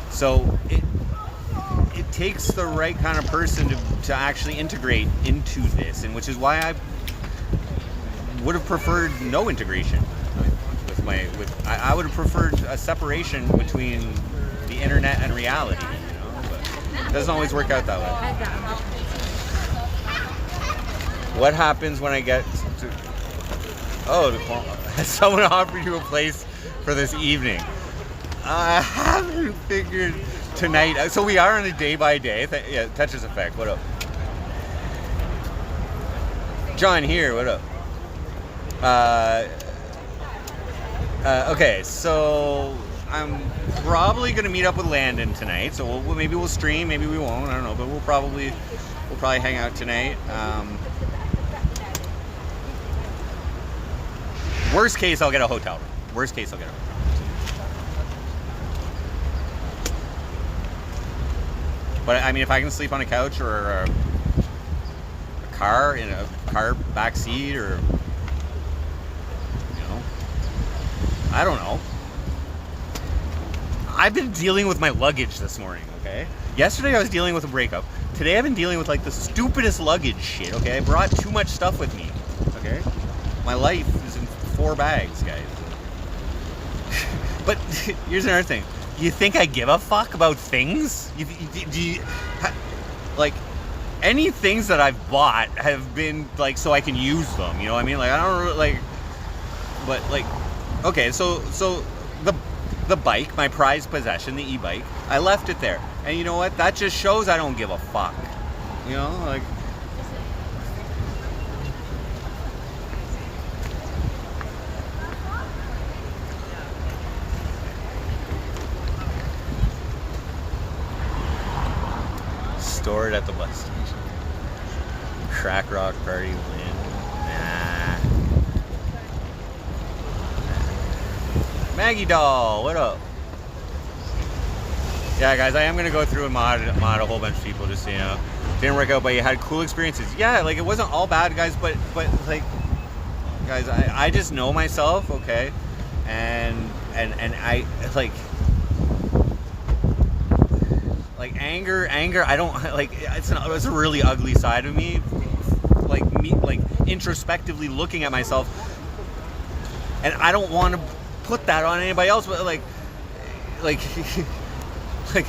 So it takes the right kind of person to actually integrate into this, and which is why I would have preferred no integration I would have preferred a separation between the internet and reality, you know, but it doesn't always work out that way. What happens when I get to... Oh, someone offered you a place for this evening. I haven't figured tonight. So we are on a day by day. Yeah, Tetris Effect. What up? John here. What up? Okay, so I'm probably gonna meet up with Landon tonight. So maybe we'll stream, maybe we won't. I don't know, but we'll probably hang out tonight. Worst case, I'll get a hotel room. Worst case, I'll get a hotel room. But I mean, if I can sleep on a couch or a car in a car back seat, or I don't know. I've been dealing with my luggage this morning, okay? Yesterday I was dealing with a breakup. today I've been dealing with like the stupidest luggage shit, okay? I brought too much stuff with me, okay? My life is in 4 bags, guys. But here's another thing. You think I give a fuck about things? Like, any things that I've bought have been like so I can use them, you know what I mean? Like, I don't really, like, but like, okay, so the bike, my prized possession, the e-bike, I left it there. And you know what? That just shows I don't give a fuck. You know, like, stored at the bus station. Crack rock party win. Nah. Maggie doll, what up? Yeah, guys, I am gonna go through and mod a whole bunch of people, just so you know. Didn't work out, but you had cool experiences. Yeah, like, it wasn't all bad, guys, but like, guys, I just know myself, okay, and I like anger. I don't like. It's a really ugly side of me, like introspectively looking at myself, and I don't want to put that on anybody else, but like. Like,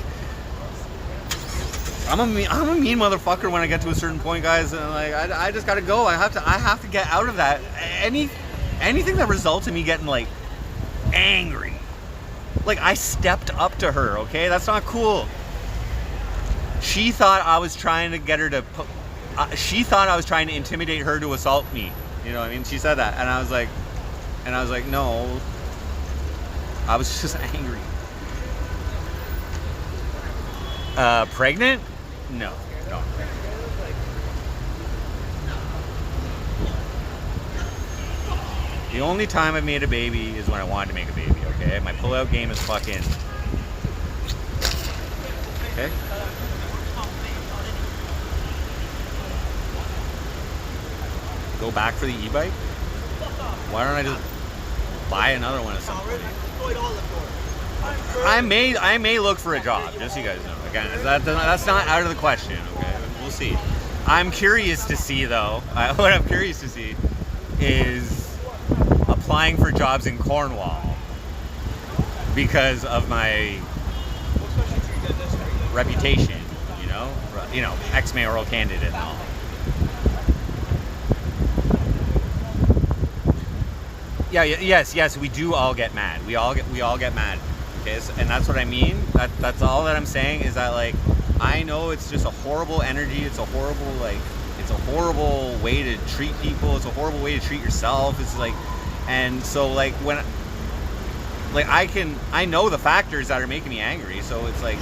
I'm a mean motherfucker when I get to a certain point, guys, and like I just gotta go. I have to get out of that. Anything that results in me getting like angry. Like, I stepped up to her, okay? That's not cool. She thought I was trying to get her to she thought I was trying to intimidate her to assault me. You know what I mean? She said that, and I was like, no. I was just angry. Pregnant? No. The only time I've made a baby is when I wanted to make a baby, okay? My pull-out game is fucking... Okay? Go back for the e-bike? Why don't I just buy another one at some point? I may look for a job, just so you guys know. Again, that's not out of the question, okay? We'll see. I'm curious to see, though. What I'm curious to see is applying for jobs in Cornwall because of my reputation, you know, ex-mayoral candidate and all. Yeah, yes, we do all get mad. We all get mad. Okay, and that's what I mean. That's all that I'm saying is that, like, I know it's just a horrible energy. It's a horrible way to treat people. It's a horrible way to treat yourself. It's like, and so like when, like I know the factors that are making me angry. So it's like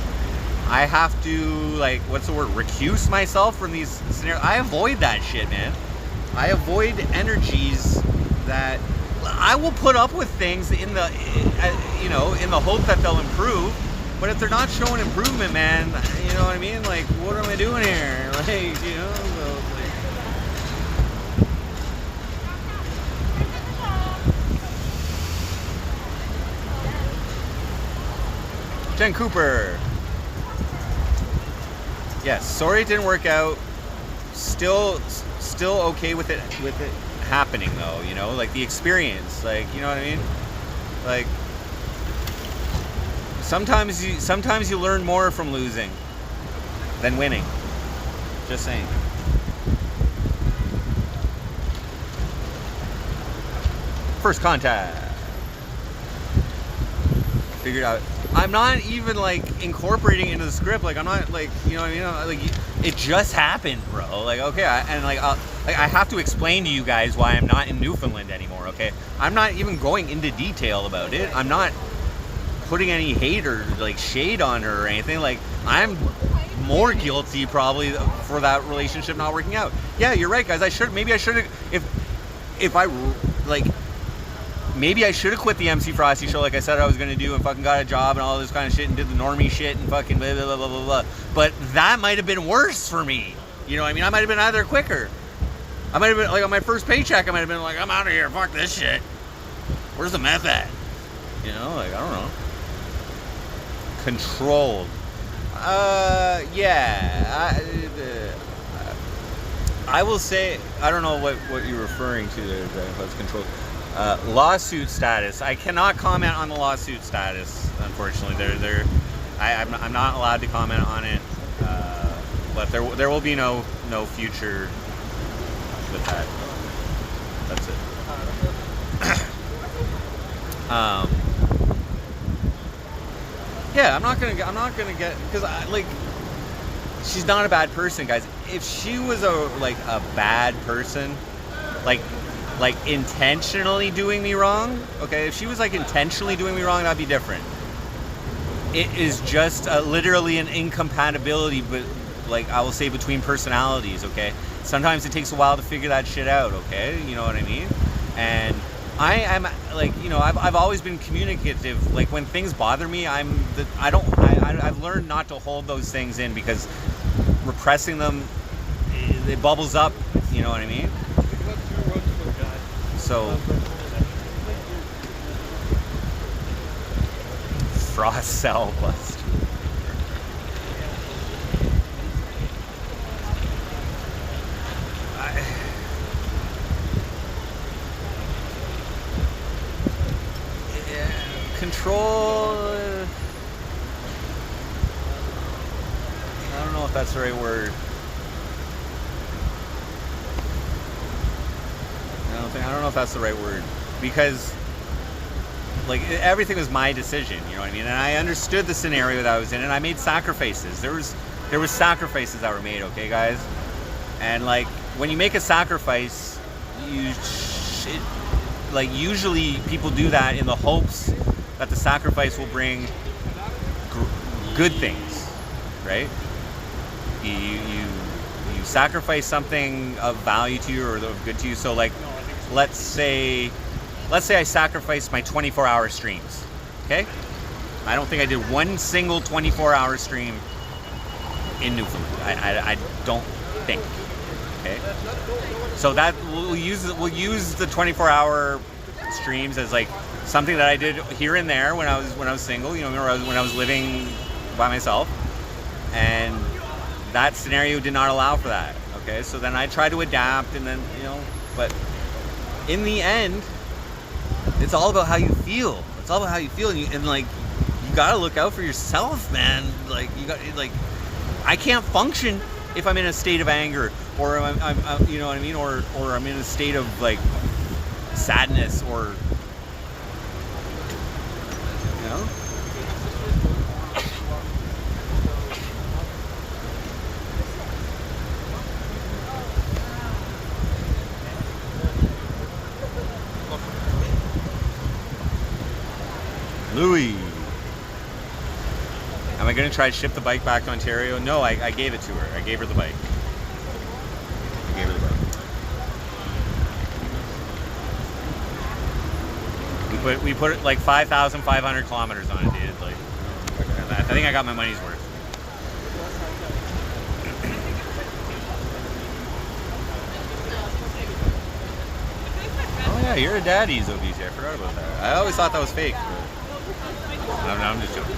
I have to, like, what's the word? Recuse myself from these scenarios. I avoid that shit, man. I avoid energies that. I will put up with things in the hope that they'll improve. But if they're not showing improvement, man, you know what I mean? Like, what am I doing here? Like, you know, so, like... Jen Cooper. Yes, sorry it didn't work out. Still okay with it happening, though, you know, like the experience, like, you know what I mean? Like, sometimes you learn more from losing than winning. Just saying. First contact. Figured out. I'm not even like incorporating into the script. Like, I'm not like, you know what I mean? Like, it just happened, bro. Like, okay, I have to explain to you guys why I'm not in Newfoundland anymore. Okay, I'm not even going into detail about it. I'm not putting any hate or like shade on her or anything. Like, I'm more guilty probably for that relationship not working out. Yeah, you're right, guys. Maybe I should have, if I like. Maybe I should have quit the MC Frosty show like I said I was going to do and fucking got a job and all this kind of shit and did the normie shit and fucking blah, blah, blah, blah, blah. But that might have been worse for me. You know what I mean? I might have been out of there quicker. I might have been, like, on my first paycheck, I might have been like, I'm out of here. Fuck this shit. Where's the meth at? You know, like, I don't know. Controlled. Yeah. I will say, I don't know what you're referring to there, if that's control. Lawsuit status. I cannot comment on the lawsuit status, unfortunately. I'm not allowed to comment on it, but there will be no future with that. That's it. Yeah, I'm not gonna get because she's not a bad person, guys. If she was a bad person, like intentionally doing me wrong, okay? If she was intentionally doing me wrong, that'd be different. It is just literally an incompatibility, but I will say between personalities, okay? Sometimes it takes a while to figure that shit out, okay? You know what I mean? And I'm I've always been communicative. When things bother me, I've learned not to hold those things in, because repressing them, it bubbles up, you know what I mean? So Frost cell bust. Control. I don't know if that's the right word. I don't know if that's the right word, because everything was my decision, you know what I mean? And I understood the scenario that I was in, and I made sacrifices. There was sacrifices that were made, okay, guys? And when you make a sacrifice, usually people do that in the hopes that the sacrifice will bring good things, right? You sacrifice something of value to you or of good to you. So let's say I sacrificed my 24-hour streams, okay? I don't think I did one single 24-hour stream in Newfoundland. I don't think, okay? So that we'll use the 24-hour streams as something that I did here and there when I was single, you know, when I was living by myself, and that scenario did not allow for that. Okay, so then I tried to adapt, and then but in the end, it's all about how you feel. It's all about how you feel, and you gotta look out for yourself, man. I can't function if I'm in a state of anger, or I'm you know what I mean, or I'm in a state of sadness, or you know. Louis, am I going to try to ship the bike back to Ontario? No, I gave it to her. I gave her the bike. We put it 5,500 kilometers on it, dude. I think I got my money's worth. Oh yeah, you're a daddy's OBC. I forgot about that. I always thought that was fake. No, I'm just joking.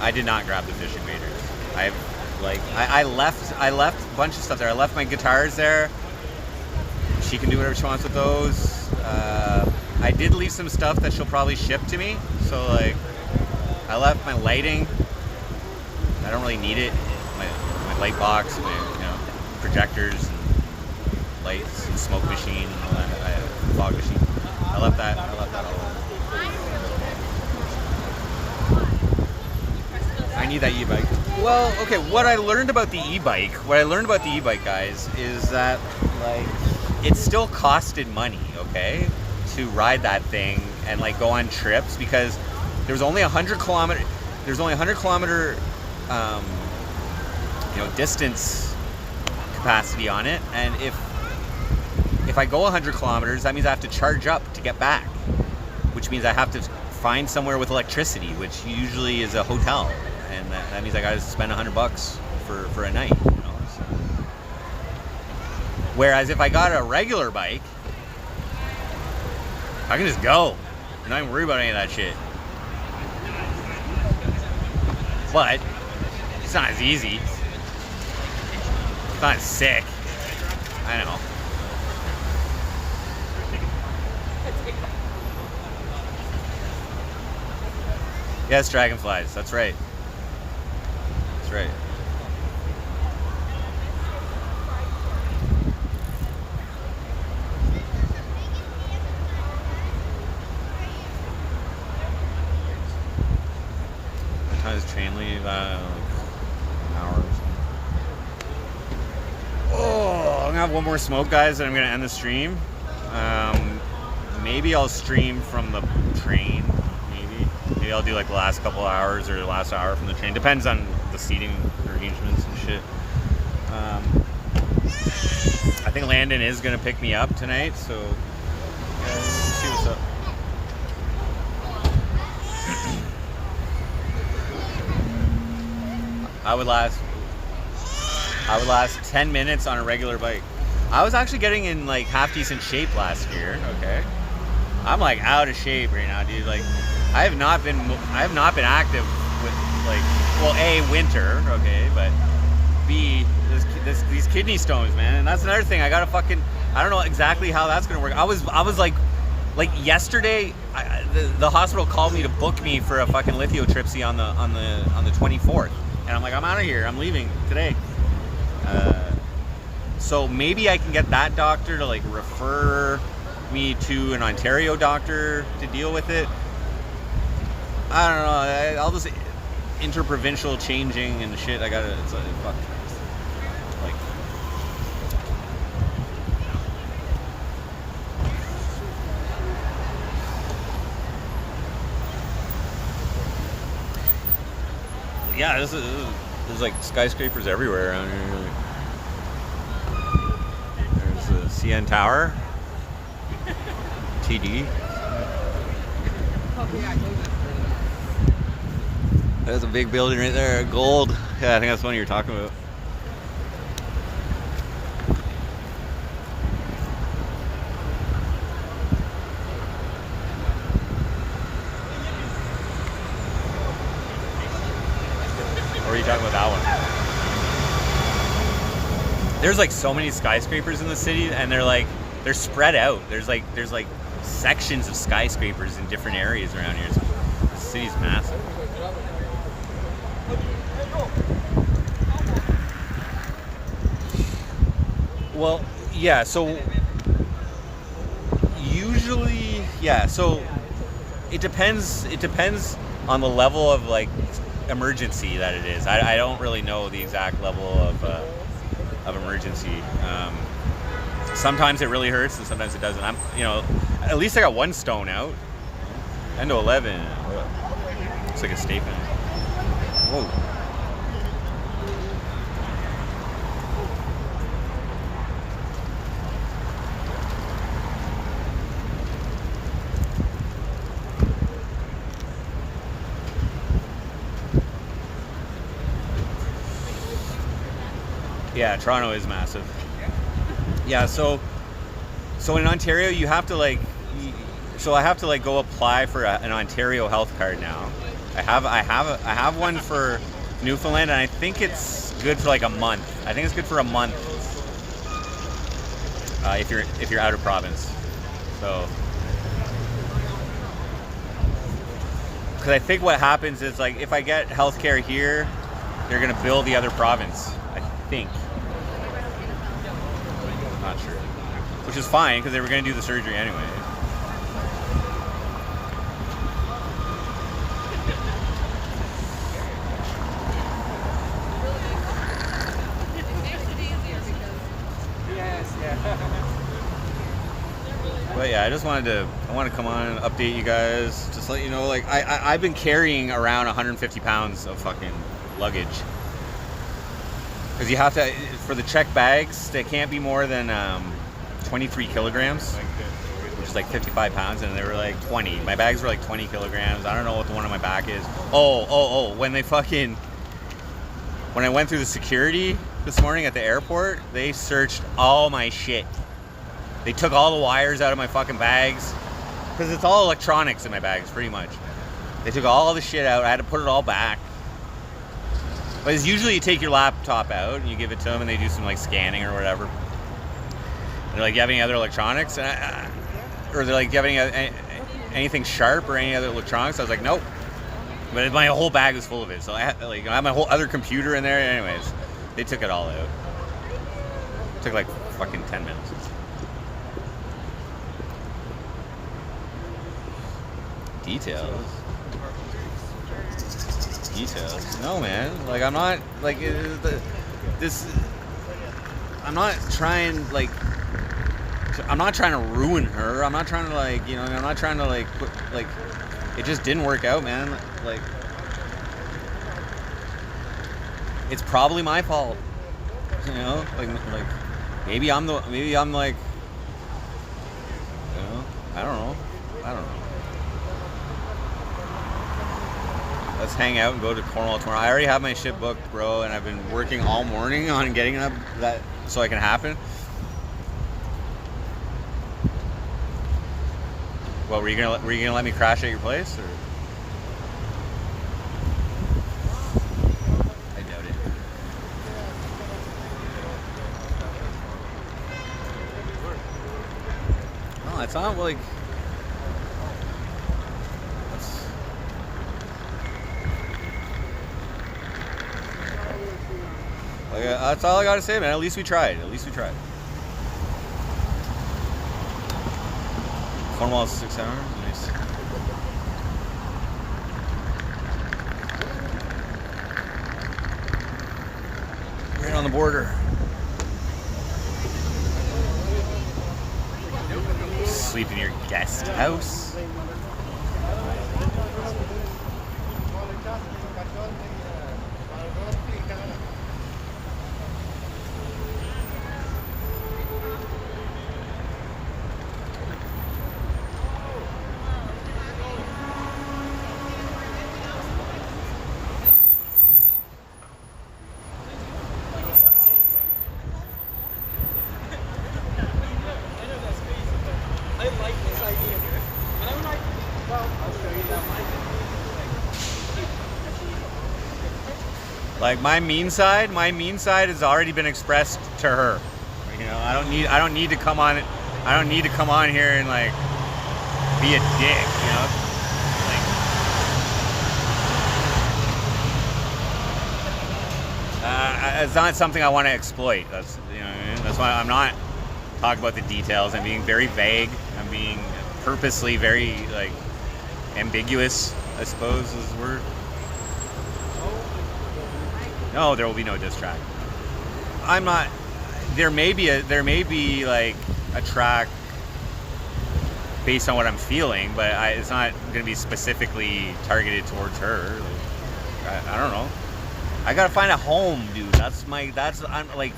I did not grab the fishing waders. I left a bunch of stuff there. I left my guitars there. She can do whatever she wants with those. I did leave some stuff that she'll probably ship to me. So I left my lighting. I don't really need it. My light box, my projectors and lights and smoke machine and all that. Fog machine. I left that all over. I need that e-bike. Well, okay, what I learned about the e-bike, guys, is that it still costed money, okay, to ride that thing and go on trips, because there's only 100 kilometer distance capacity on it, and if I go 100 kilometers, that means I have to charge up to get back, which means I have to find somewhere with electricity, which usually is a hotel, and that means I gotta spend $100 for a night, you know. So. Whereas if I got a regular bike, I can just go. I'm not even worried about any of that shit. But it's not as easy. It's not as sick. I know. Yes, dragonflies. That's right. That's right. What time does train leave? Like an hour or something. Oh, I'm gonna have one more smoke, guys, and I'm gonna end the stream. Maybe I'll stream from the train. Maybe I'll do like the last couple hours or the last hour from the train. Depends on the seating arrangements and shit. I think Landon is gonna pick me up tonight, so let's see what's up. I would last 10 minutes on a regular bike. I was actually getting in like half decent shape last year. Okay, I'm like out of shape right now, dude. Like I have not been active with like, well, A, winter, okay, but B, these kidney stones, man. And that's another thing. I gotta fucking, I don't know exactly how that's gonna work. I was like yesterday, the hospital called me to book me for a fucking lithotripsy on the 24th, and I'm like, I'm out of here. I'm leaving today. So maybe I can get that doctor to like refer me to an Ontario doctor to deal with it. I don't know. All this interprovincial changing and shit. I gotta. It's like fuck. Like. Yeah, there's like skyscrapers everywhere around here. There's the CN Tower. TD. There's a big building right there, gold. Yeah, I think that's the one you were talking about. Or are you talking about that one? There's like so many skyscrapers in the city, and they're spread out. There's like sections of skyscrapers in different areas around here. So the city's massive. Well, yeah, so usually, yeah, so it depends on the level of like emergency that it is. I don't really know the exact level of emergency. Sometimes it really hurts and sometimes it doesn't. At least I got one stone out. 10 to 11. Looks like a statement. Whoa. Yeah, Toronto is massive. Yeah, so in Ontario you have to I have to go apply for an Ontario health card now. I have one for Newfoundland, and I think it's good for like a month. I think it's good for a month if you're out of province. So, because I think what happens is like if I get healthcare here, they're gonna bill the other province. I think. Not sure. Which is fine because they were gonna do the surgery anyway. But yeah, I wanted to come on and update you guys, just let you know, like I've been carrying around 150 pounds of fucking luggage. Because you have to, for the check bags, they can't be more than 23 kilograms, which is like 55 pounds, and they were like 20. My bags were like 20 kilograms. I don't know what the one on my back is. When I went through the security this morning at the airport, they searched all my shit. They took all the wires out of my fucking bags. Because it's all electronics in my bags, pretty much. They took all the shit out. I had to put it all back. But it's usually you take your laptop out and you give it to them and they do some like scanning or whatever. They're like, "Do you have any other electronics?" Or they're like, "Do you have anything sharp or any other electronics?" I was like, "Nope." But my whole bag was full of it. So I had my whole other computer in there. Anyways, they took it all out. It took like fucking 10 minutes. Details. No, man. Like, I'm not like I'm not trying like. I'm not trying to ruin her. I'm not trying to like, you know. I'm not trying to like put like. It just didn't work out, man. Like, it's probably my fault. You know, like maybe I'm like, you know, I don't know. Let's hang out and go to Cornwall tomorrow. I already have my shit booked, bro, and I've been working all morning on getting up that so I can happen. Well, were you gonna let me crash at your place, or? I doubt it. No, it's not like. That's all I gotta say, man. At least we tried. Cornwall's 6 hours. Nice. Right on the border. Sleep in your guest house. Like my mean side has already been expressed to her. You know, I don't need to come on here and like be a dick, you know? Like, it's not something I want to exploit. That's, you know what I mean? That's why I'm not talking about the details. I'm being very vague. I'm being purposely very like ambiguous, I suppose is the word. No, there will be no diss track. I'm not. There may be like a track based on what I'm feeling, but it's not going to be specifically targeted towards her. Like, I don't know. I gotta find a home, dude. I'm like,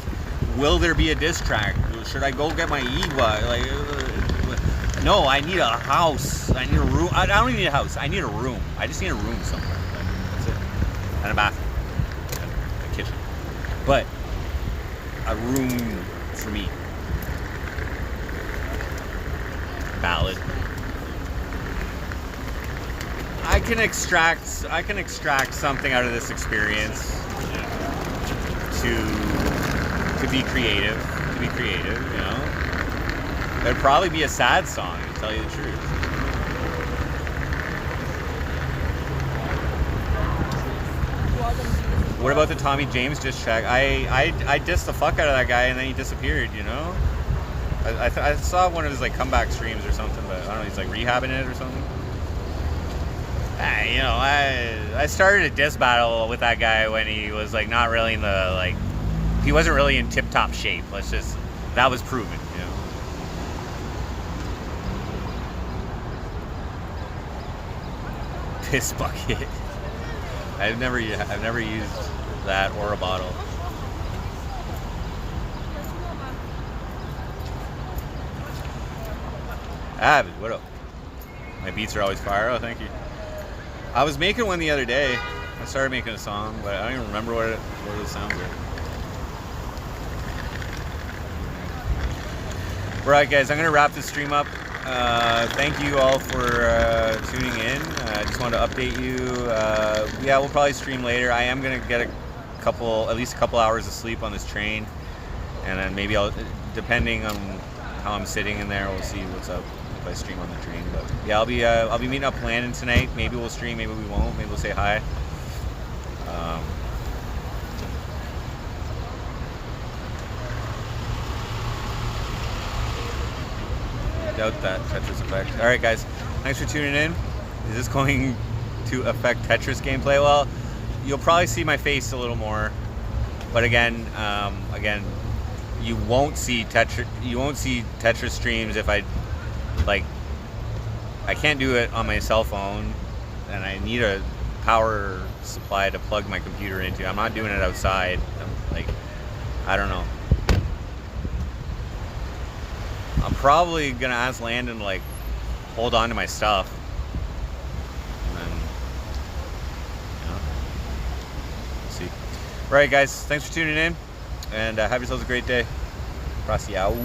will there be a diss track? Should I go get my e-bike? Like, no, I need a house. I need a room. I don't even need a house. I need a room. I just need a room somewhere. That's it. And a bathroom. Kitchen, but a room for me. Valid. I can extract something out of this experience to be creative. You know, it'd probably be a sad song, to tell you the truth. What about the Tommy James diss track? I dissed the fuck out of that guy and then he disappeared, you know? I saw one of his like comeback streams or something, but I don't know, he's like rehabbing it or something. You know, I started a diss battle with that guy when he was like not really in the like, he wasn't really in tip-top shape. That was proven, you know? Piss bucket. I've never used that or a bottle. Avid, what up? My beats are always fire. Oh, thank you. I was making one the other day. I started making a song, but I don't even remember what it sounds like. Right, guys, I'm gonna wrap this stream up. Thank you all for tuning in. I just wanted to update you. Yeah, we'll probably stream later. I am gonna get at least a couple hours of sleep on this train, and then maybe I'll, depending on how I'm sitting in there, we'll see what's up if I stream on the train. But yeah, I'll be meeting up Landon tonight. Maybe we'll stream, maybe we won't. Maybe we'll say hi. Doubt that Tetris effect. All right, guys, thanks for tuning in. Is this going to affect Tetris gameplay? Well, you'll probably see my face a little more, but again, you won't see Tetris streams if I can't do it on my cell phone, and I need a power supply to plug my computer into. I'm not doing it outside. I don't know. I'm probably gonna ask Landon to hold on to my stuff, and then we'll see. All right, guys, thanks for tuning in, and have yourselves a great day. Frosty out.